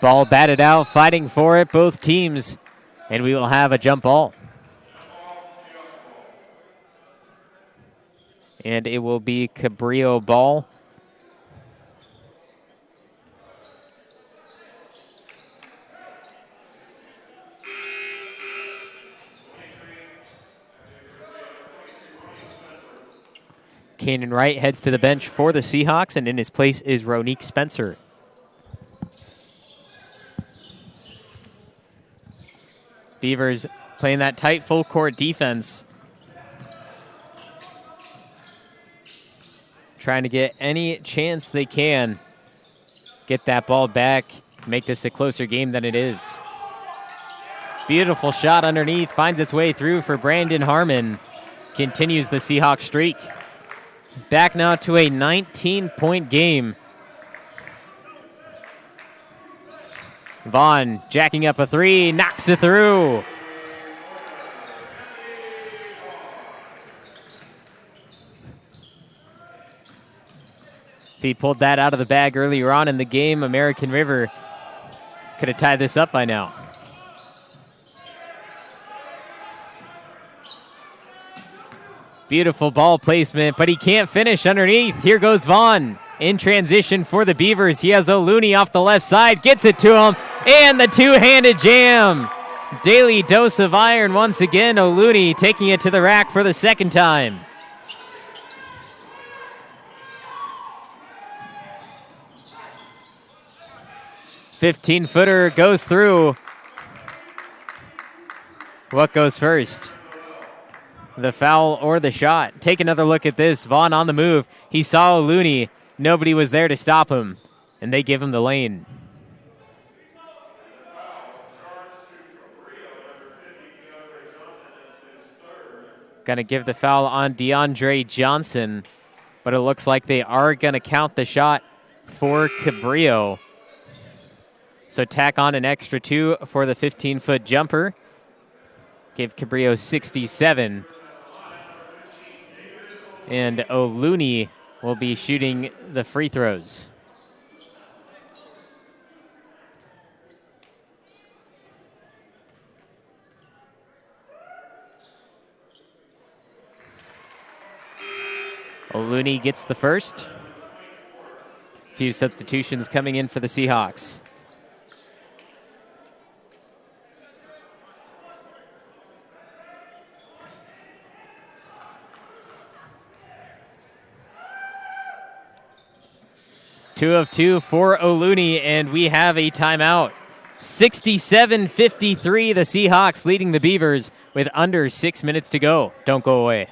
Speaker 1: Ball batted out, fighting for it, both teams, and we will have a jump ball. And it will be Cabrillo ball. Kanan Wright heads to the bench for the Seahawks, and in his place is Ronique Spencer. Beavers playing that tight full court defense. Trying to get any chance they can. Get that ball back, make this a closer game than it is. Beautiful shot underneath, finds its way through for Brandon Harmon. Continues the Seahawks streak. Back now to a 19-point game. Vaughn jacking up a 3, knocks it through. If he pulled that out of the bag earlier on in the game, American River could have tied this up by now. Beautiful ball placement, but he can't finish underneath. Here goes Vaughn. In transition for the Beavers, he has O'Looney off the left side, gets it to him, and the two-handed jam. Daily dose of iron once again. O'Looney taking it to the rack for the second time. "15-footer goes through. What goes first? The foul or the shot? Take another look at this. Vaughn on the move. He saw O'Looney. Nobody was there to stop him, and they give him the lane. Gonna give the foul on DeAndre Johnson, but it looks like they are gonna count the shot for Cabrillo. So tack on an extra 2 for the 15-foot jumper. Give Cabrillo 67. And O'Looney will be shooting the free throws. O'Looney gets the first. Few substitutions coming in for the Seahawks. 2 of 2 for Ohlone, and we have a timeout. 67-53, the Seahawks leading the Beavers with under 6 minutes to go. Don't go away.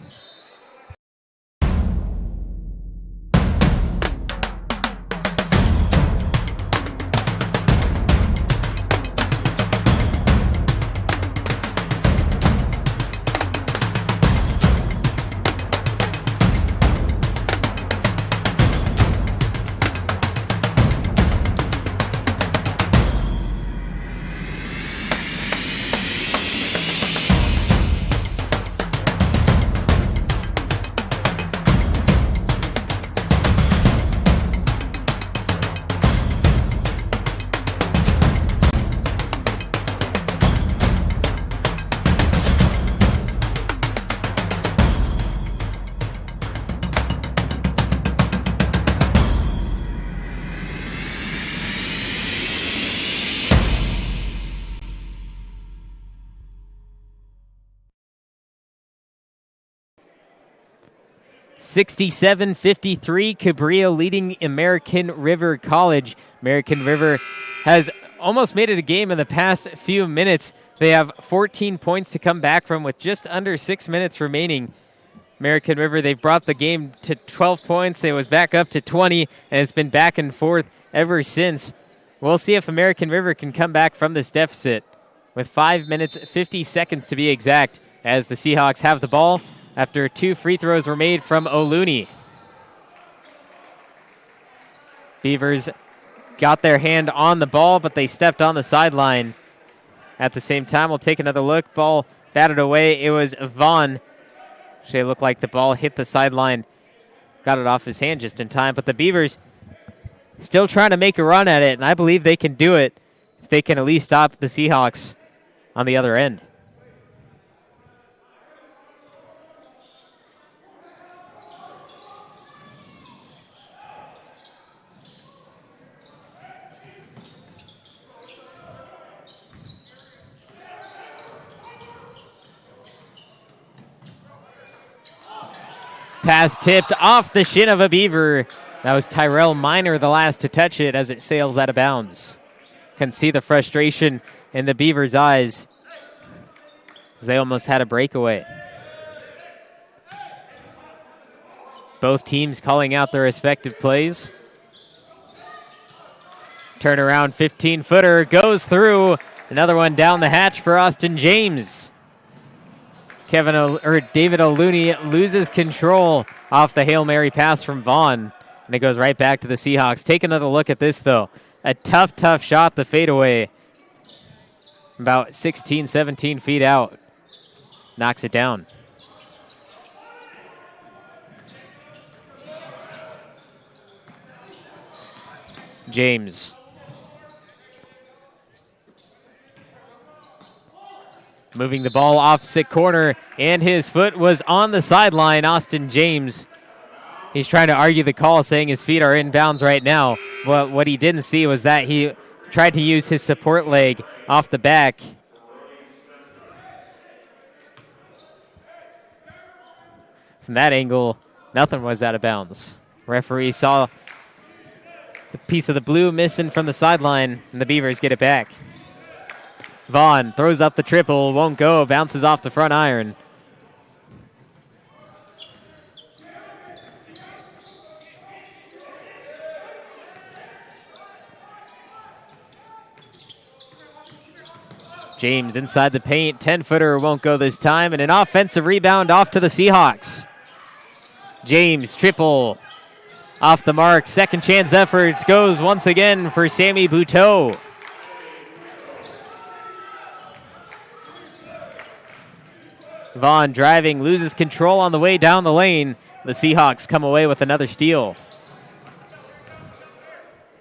Speaker 1: (67-53), Cabrillo leading American River College. American River has almost made it a game in the past few minutes. They have 14 points to come back from with just under 6 minutes remaining. American River, they've brought the game to 12 points. It was back up to 20, and it's been back and forth ever since. We'll see if American River can come back from this deficit with 5 minutes, 50 seconds to be exact, as the Seahawks have the ball after 2 free throws were made from Ohlone. Beavers got their hand on the ball, but they stepped on the sideline. At the same time, we'll take another look. Ball batted away. It was Vaughn. Actually, it looked like the ball hit the sideline. Got it off his hand just in time. But the Beavers still trying to make a run at it, and I believe they can do it if they can at least stop the Seahawks on the other end. Pass tipped off the shin of a Beaver. That was Tyrell Minor, the last to touch it as it sails out of bounds. Can see the frustration in the Beavers' eyes as they almost had a breakaway. Both teams calling out their respective plays. Turnaround 15-footer goes through. Another one down the hatch for Austin James. David Ohlone loses control off the Hail Mary pass from Vaughn, and it goes right back to the Seahawks. Take another look at this, though. A tough shot, the fadeaway. About 16, 17 feet out. Knocks it down. James. Moving the ball opposite corner, and his foot was on the sideline. Austin James. He's trying to argue the call, saying his feet are in bounds right now. But what he didn't see was that he tried to use his support leg off the back. From that angle, nothing was out of bounds. Referee saw the piece of the blue missing from the sideline, and the Beavers get it back. Vaughn throws up the triple, won't go, bounces off the front iron. James inside the paint, 10-footer won't go this time, and an offensive rebound off to the Seahawks. James, triple, off the mark, second chance efforts, goes once again for Sammy Buteau. Vaughn driving, loses control on the way down the lane. The Seahawks come away with another steal.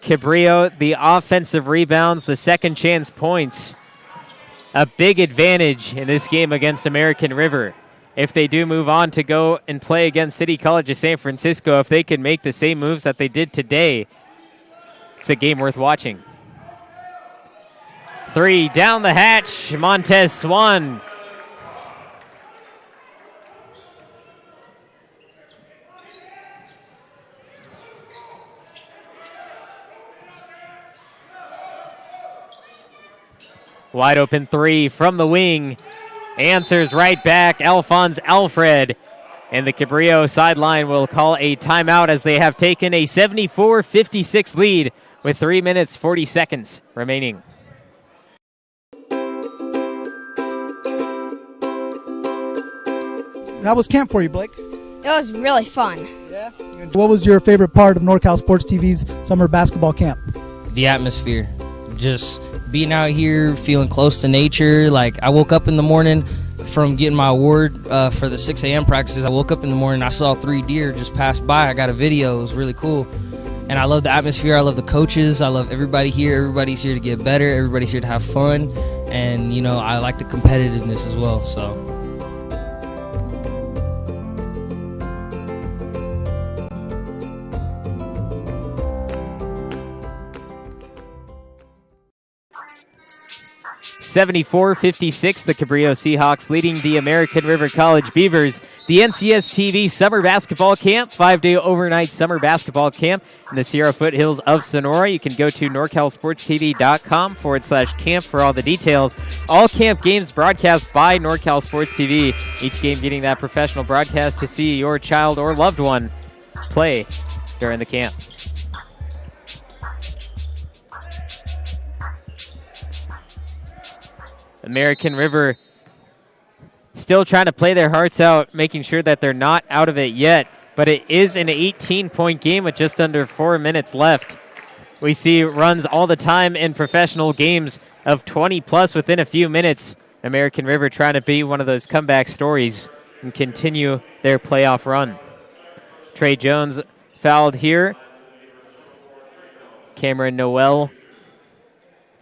Speaker 1: Cabrillo, the offensive rebounds, the second chance points. A big advantage in this game against American River. If they do move on to go and play against City College of San Francisco, if they can make the same moves that they did today, it's a game worth watching. 3 down the hatch, Montez Swan. Wide open three from the wing. Answers right back, Alphonse Alfred. And the Cabrillo sideline will call a timeout as they have taken a 74-56 lead with 3 minutes, 40 seconds remaining.
Speaker 8: How was camp for you, Blake?
Speaker 13: It was really fun.
Speaker 8: Yeah. What was your favorite part of NorCal Sports TV's summer basketball camp?
Speaker 9: The atmosphere. Just being out here, feeling close to nature. Like, I woke up in the morning from getting my award for the 6 a.m. practices. I woke up in the morning, I saw 3 deer just pass by. I got a video. It was really cool. And I love the atmosphere. I love the coaches. I love everybody here. Everybody's here to get better. Everybody's here to have fun. And, you know, I like the competitiveness as well. So.
Speaker 1: (74-56), the Cabrillo Seahawks leading the American River College Beavers. The NCS TV Summer Basketball Camp, 5-day overnight summer basketball camp in the Sierra foothills of Sonora. You can go to norcalsportstv.com/camp for all the details. All camp games broadcast by NorCal Sports TV. Each game getting that professional broadcast to see your child or loved one play during the camp. American River still trying to play their hearts out, making sure that they're not out of it yet. But it is an 18-point game with just under 4 minutes left. We see runs all the time in professional games of 20-plus within a few minutes. American River trying to be one of those comeback stories and continue their playoff run. Trey Jones fouled here. Cameron Noel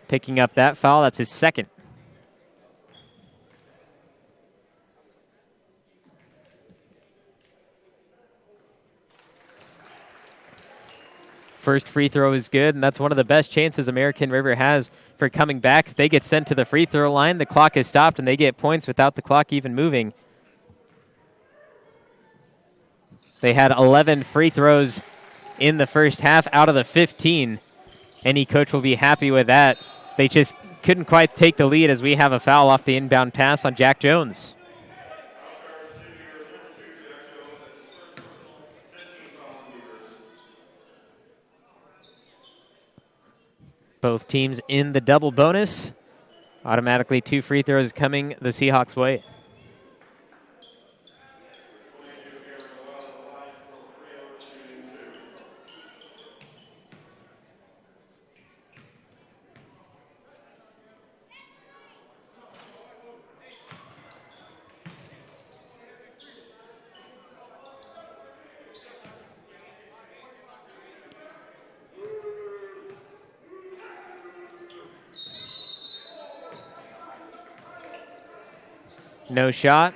Speaker 1: picking up that foul. That's his second. First free throw is good, and that's one of the best chances American River has for coming back. If they get sent to the free throw line, the clock is stopped, and they get points without the clock even moving. They had 11 free throws in the first half out of the 15. Any coach will be happy with that. They just couldn't quite take the lead as we have a foul off the inbound pass on Jack Jones. Both teams in the double bonus. Automatically 2 free throws coming the Seahawks' way. No shot.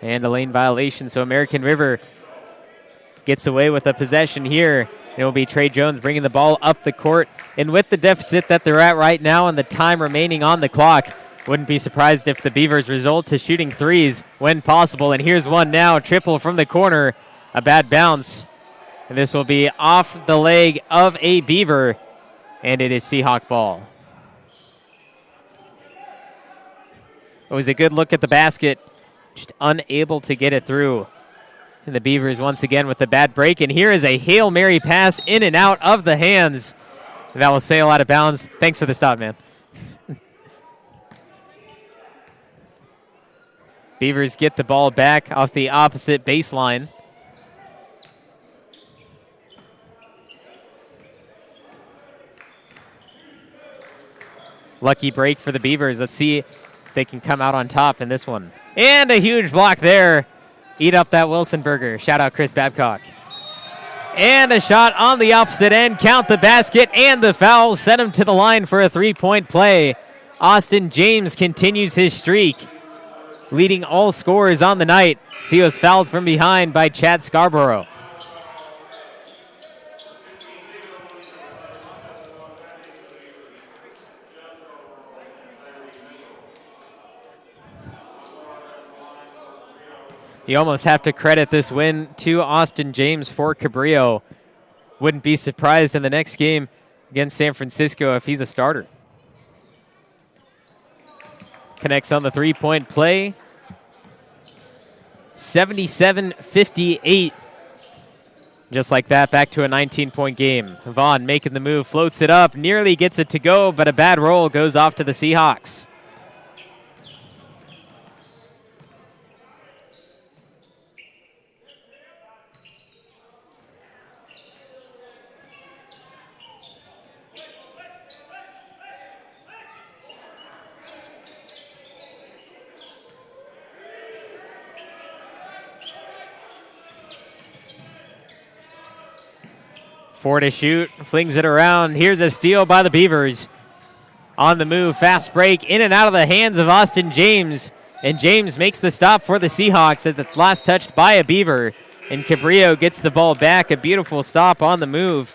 Speaker 1: And a lane violation, so American River gets away with a possession here. It will be Trey Jones bringing the ball up the court. And with the deficit that they're at right now and the time remaining on the clock, wouldn't be surprised if the Beavers result to shooting threes when possible. And here's one now, triple from the corner. A bad bounce. And this will be off the leg of a Beaver, and it is Seahawk ball. It was a good look at the basket, just unable to get it through. And the Beavers once again with the bad break. And here is a Hail Mary pass in and out of the hands. That will sail out of bounds. Thanks for the stop, man. Beavers get the ball back off the opposite baseline. Lucky break for the Beavers. Let's see they can come out on top in this one. And a huge block there. Eat up that Wilson burger. Shout out Chris Babcock. And a shot on the opposite end. Count the basket and the foul. Send him to the line for a 3-point play. Austin James continues his streak, leading all scorers on the night. He was fouled from behind by Chad Scarborough. You almost have to credit this win to Austin James for Cabrillo. Wouldn't be surprised in the next game against San Francisco if he's a starter. Connects on the three-point play. 77-58. Just like that, back to a 19-point game. Vaughn making the move, floats it up, nearly gets it to go, but a bad roll goes off to the Seahawks. Four to shoot, flings it around. Here's a steal by the Beavers. On the move, fast break, in and out of the hands of Austin James. And James makes the stop for the Seahawks as it's last touched by a Beaver. And Cabrillo gets the ball back. A beautiful stop on the move.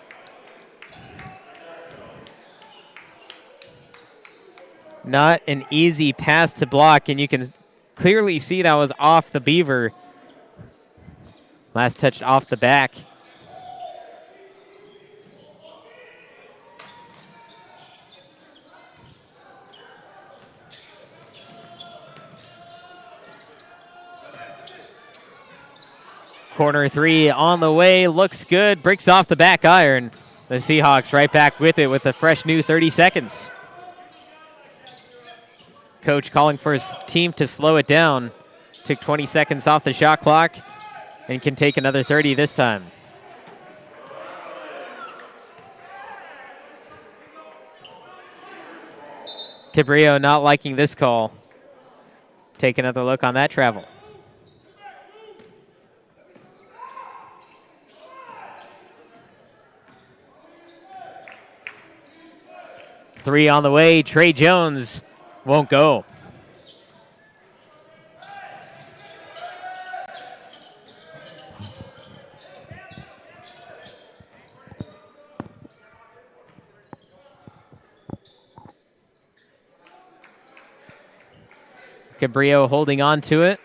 Speaker 1: Not an easy pass to block, and you can clearly see that was off the Beaver. Last touched off the back. Corner three on the way, looks good, breaks off the back iron. The Seahawks right back with it with a fresh new 30 seconds. Coach calling for his team to slow it down. Took 20 seconds off the shot clock and can take another 30 this time. Cabrillo not liking this call. Take another look on that travel. Three on the way. Trey Jones won't go. Cabrillo holding on to it.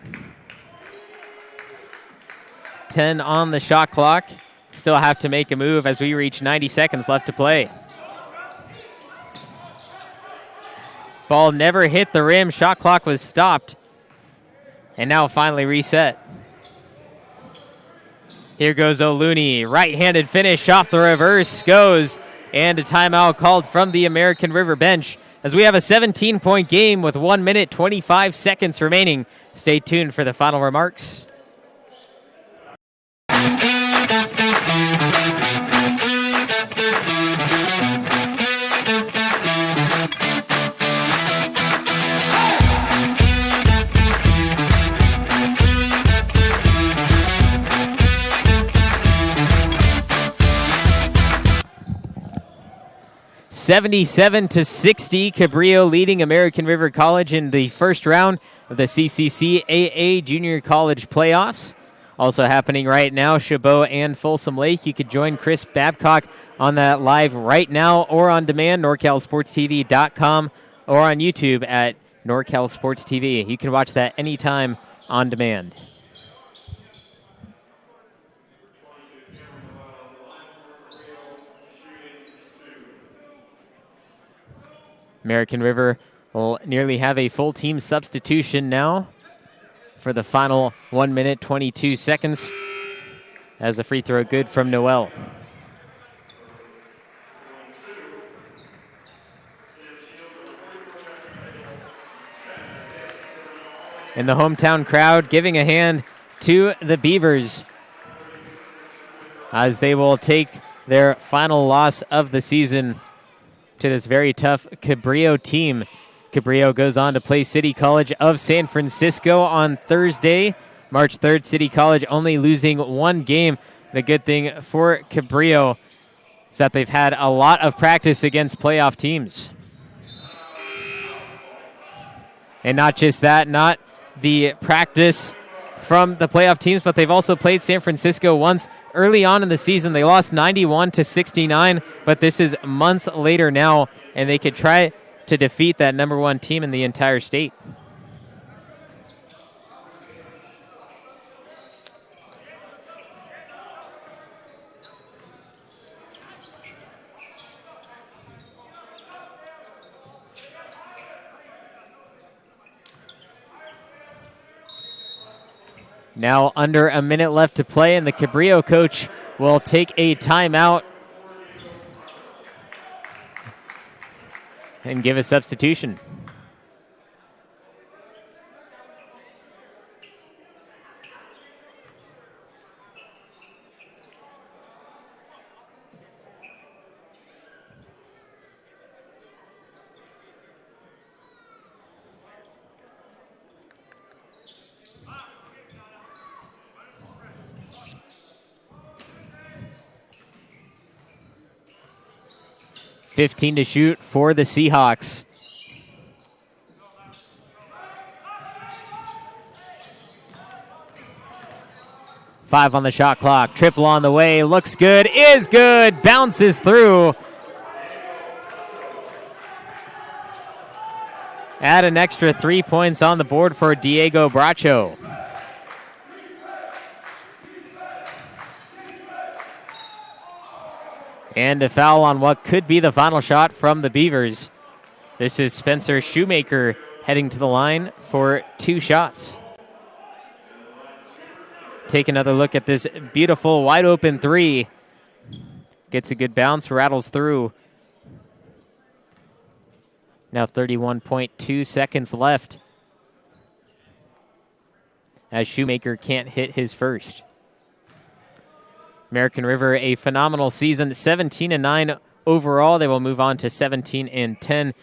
Speaker 1: 10 on the shot clock. Still have to make a move as we reach 90 seconds left to play. Ball never hit the rim. Shot clock was stopped. And now finally reset. Here goes O'Looney. Right-handed finish off the reverse. Goes. And a timeout called from the American River bench as we have a 17-point game with 1 minute, 25 seconds remaining. Stay tuned for the final remarks. (77-60), Cabrillo leading American River College in the first round of the CCCAA Junior College Playoffs. Also happening right now, Chabot and Folsom Lake. You could join Chris Babcock on that live right now or on demand, NorCalSportsTV.com, or on YouTube at NorCal Sports TV. You can watch that anytime on demand. American River will nearly have a full team substitution now for the final 1 minute, 22 seconds as a free throw good from Noel. And the hometown crowd giving a hand to the Beavers as they will take their final loss of the season to this very tough Cabrillo team. Cabrillo goes on to play City College of San Francisco on Thursday, March 3rd. City College only losing one game. The good thing for Cabrillo is that they've had a lot of practice against playoff teams. And not just that, not the practice from the playoff teams, but they've also played San Francisco once early on in the season. They lost 91-69, but this is months later now, and they could try to defeat that number one team in the entire state. Now under a minute left to play, and the Cabrillo coach will take a timeout and give a substitution. .15 to shoot for the Seahawks. Five on the shot clock. Triple on the way. Looks good. Is good. Bounces through. Add an extra 3 points on the board for Diego Bracho. And a foul on what could be the final shot from the Beavers. This is Spencer Shoemaker heading to the line for 2 shots. Take another look at this beautiful wide open 3. Gets a good bounce, rattles through. Now 31.2 seconds left as Shoemaker can't hit his first. American River, a phenomenal season, 17-9 overall. They will move on to 17-10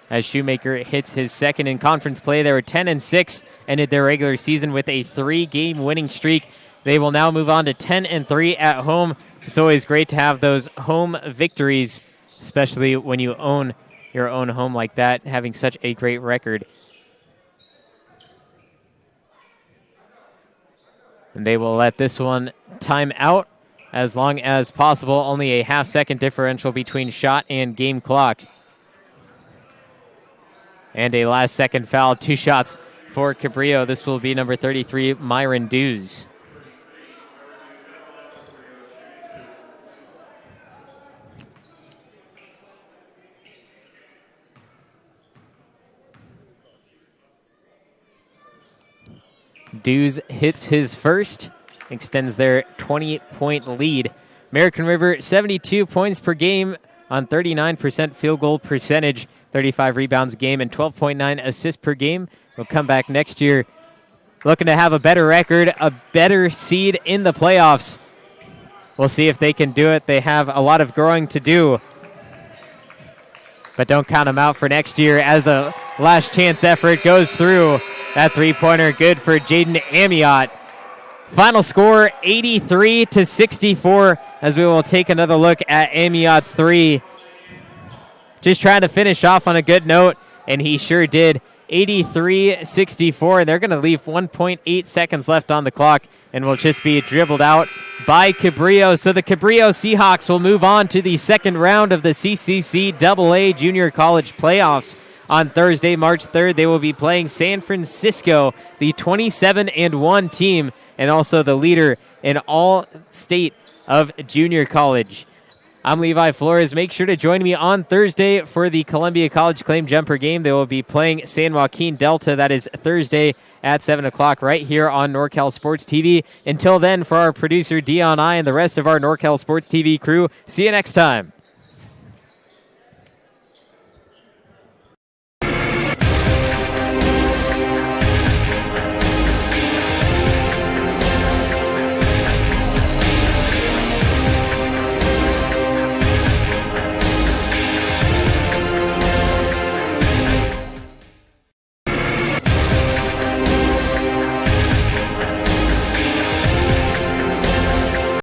Speaker 1: as Shoemaker hits his second in conference play. They were 10-6, ended their regular season with a 3-game winning streak. They will now move on to 10-3 at home. It's always great to have those home victories, especially when you own your own home like that, having such a great record. And they will let this one time out as long as possible. Only a half-second differential between shot and game clock. And a last-second foul, 2 shots for Cabrillo. This will be number 33, Myron Dews. Dews hits his first, extends their 20-point lead. American River, 72 points per game on 39% field goal percentage, 35 rebounds a game, and 12.9 assists per game. We'll come back next year looking to have a better record, a better seed in the playoffs. We'll see if they can do it. They have a lot of growing to do, but don't count them out for next year as a last chance effort goes through. That 3-pointer good for Jaden Amiot. Final score 83-64 as we will take another look at Amiot's 3. Just trying to finish off on a good note, and he sure did. 83-64, and they're going to leave 1.8 seconds left on the clock and will just be dribbled out by Cabrillo. So the Cabrillo Seahawks will move on to the second round of the CCCAA Junior College Playoffs. On Thursday, March 3rd, they will be playing San Francisco, the 27-1 team, and also the leader in all state of junior college. I'm Levi Flores. Make sure to join me on Thursday for the Columbia College Claim Jumper game. They will be playing San Joaquin Delta. That is Thursday at 7 o'clock right here on NorCal Sports TV. Until then, for our producer Dion I and the rest of our NorCal Sports TV crew, see you next time.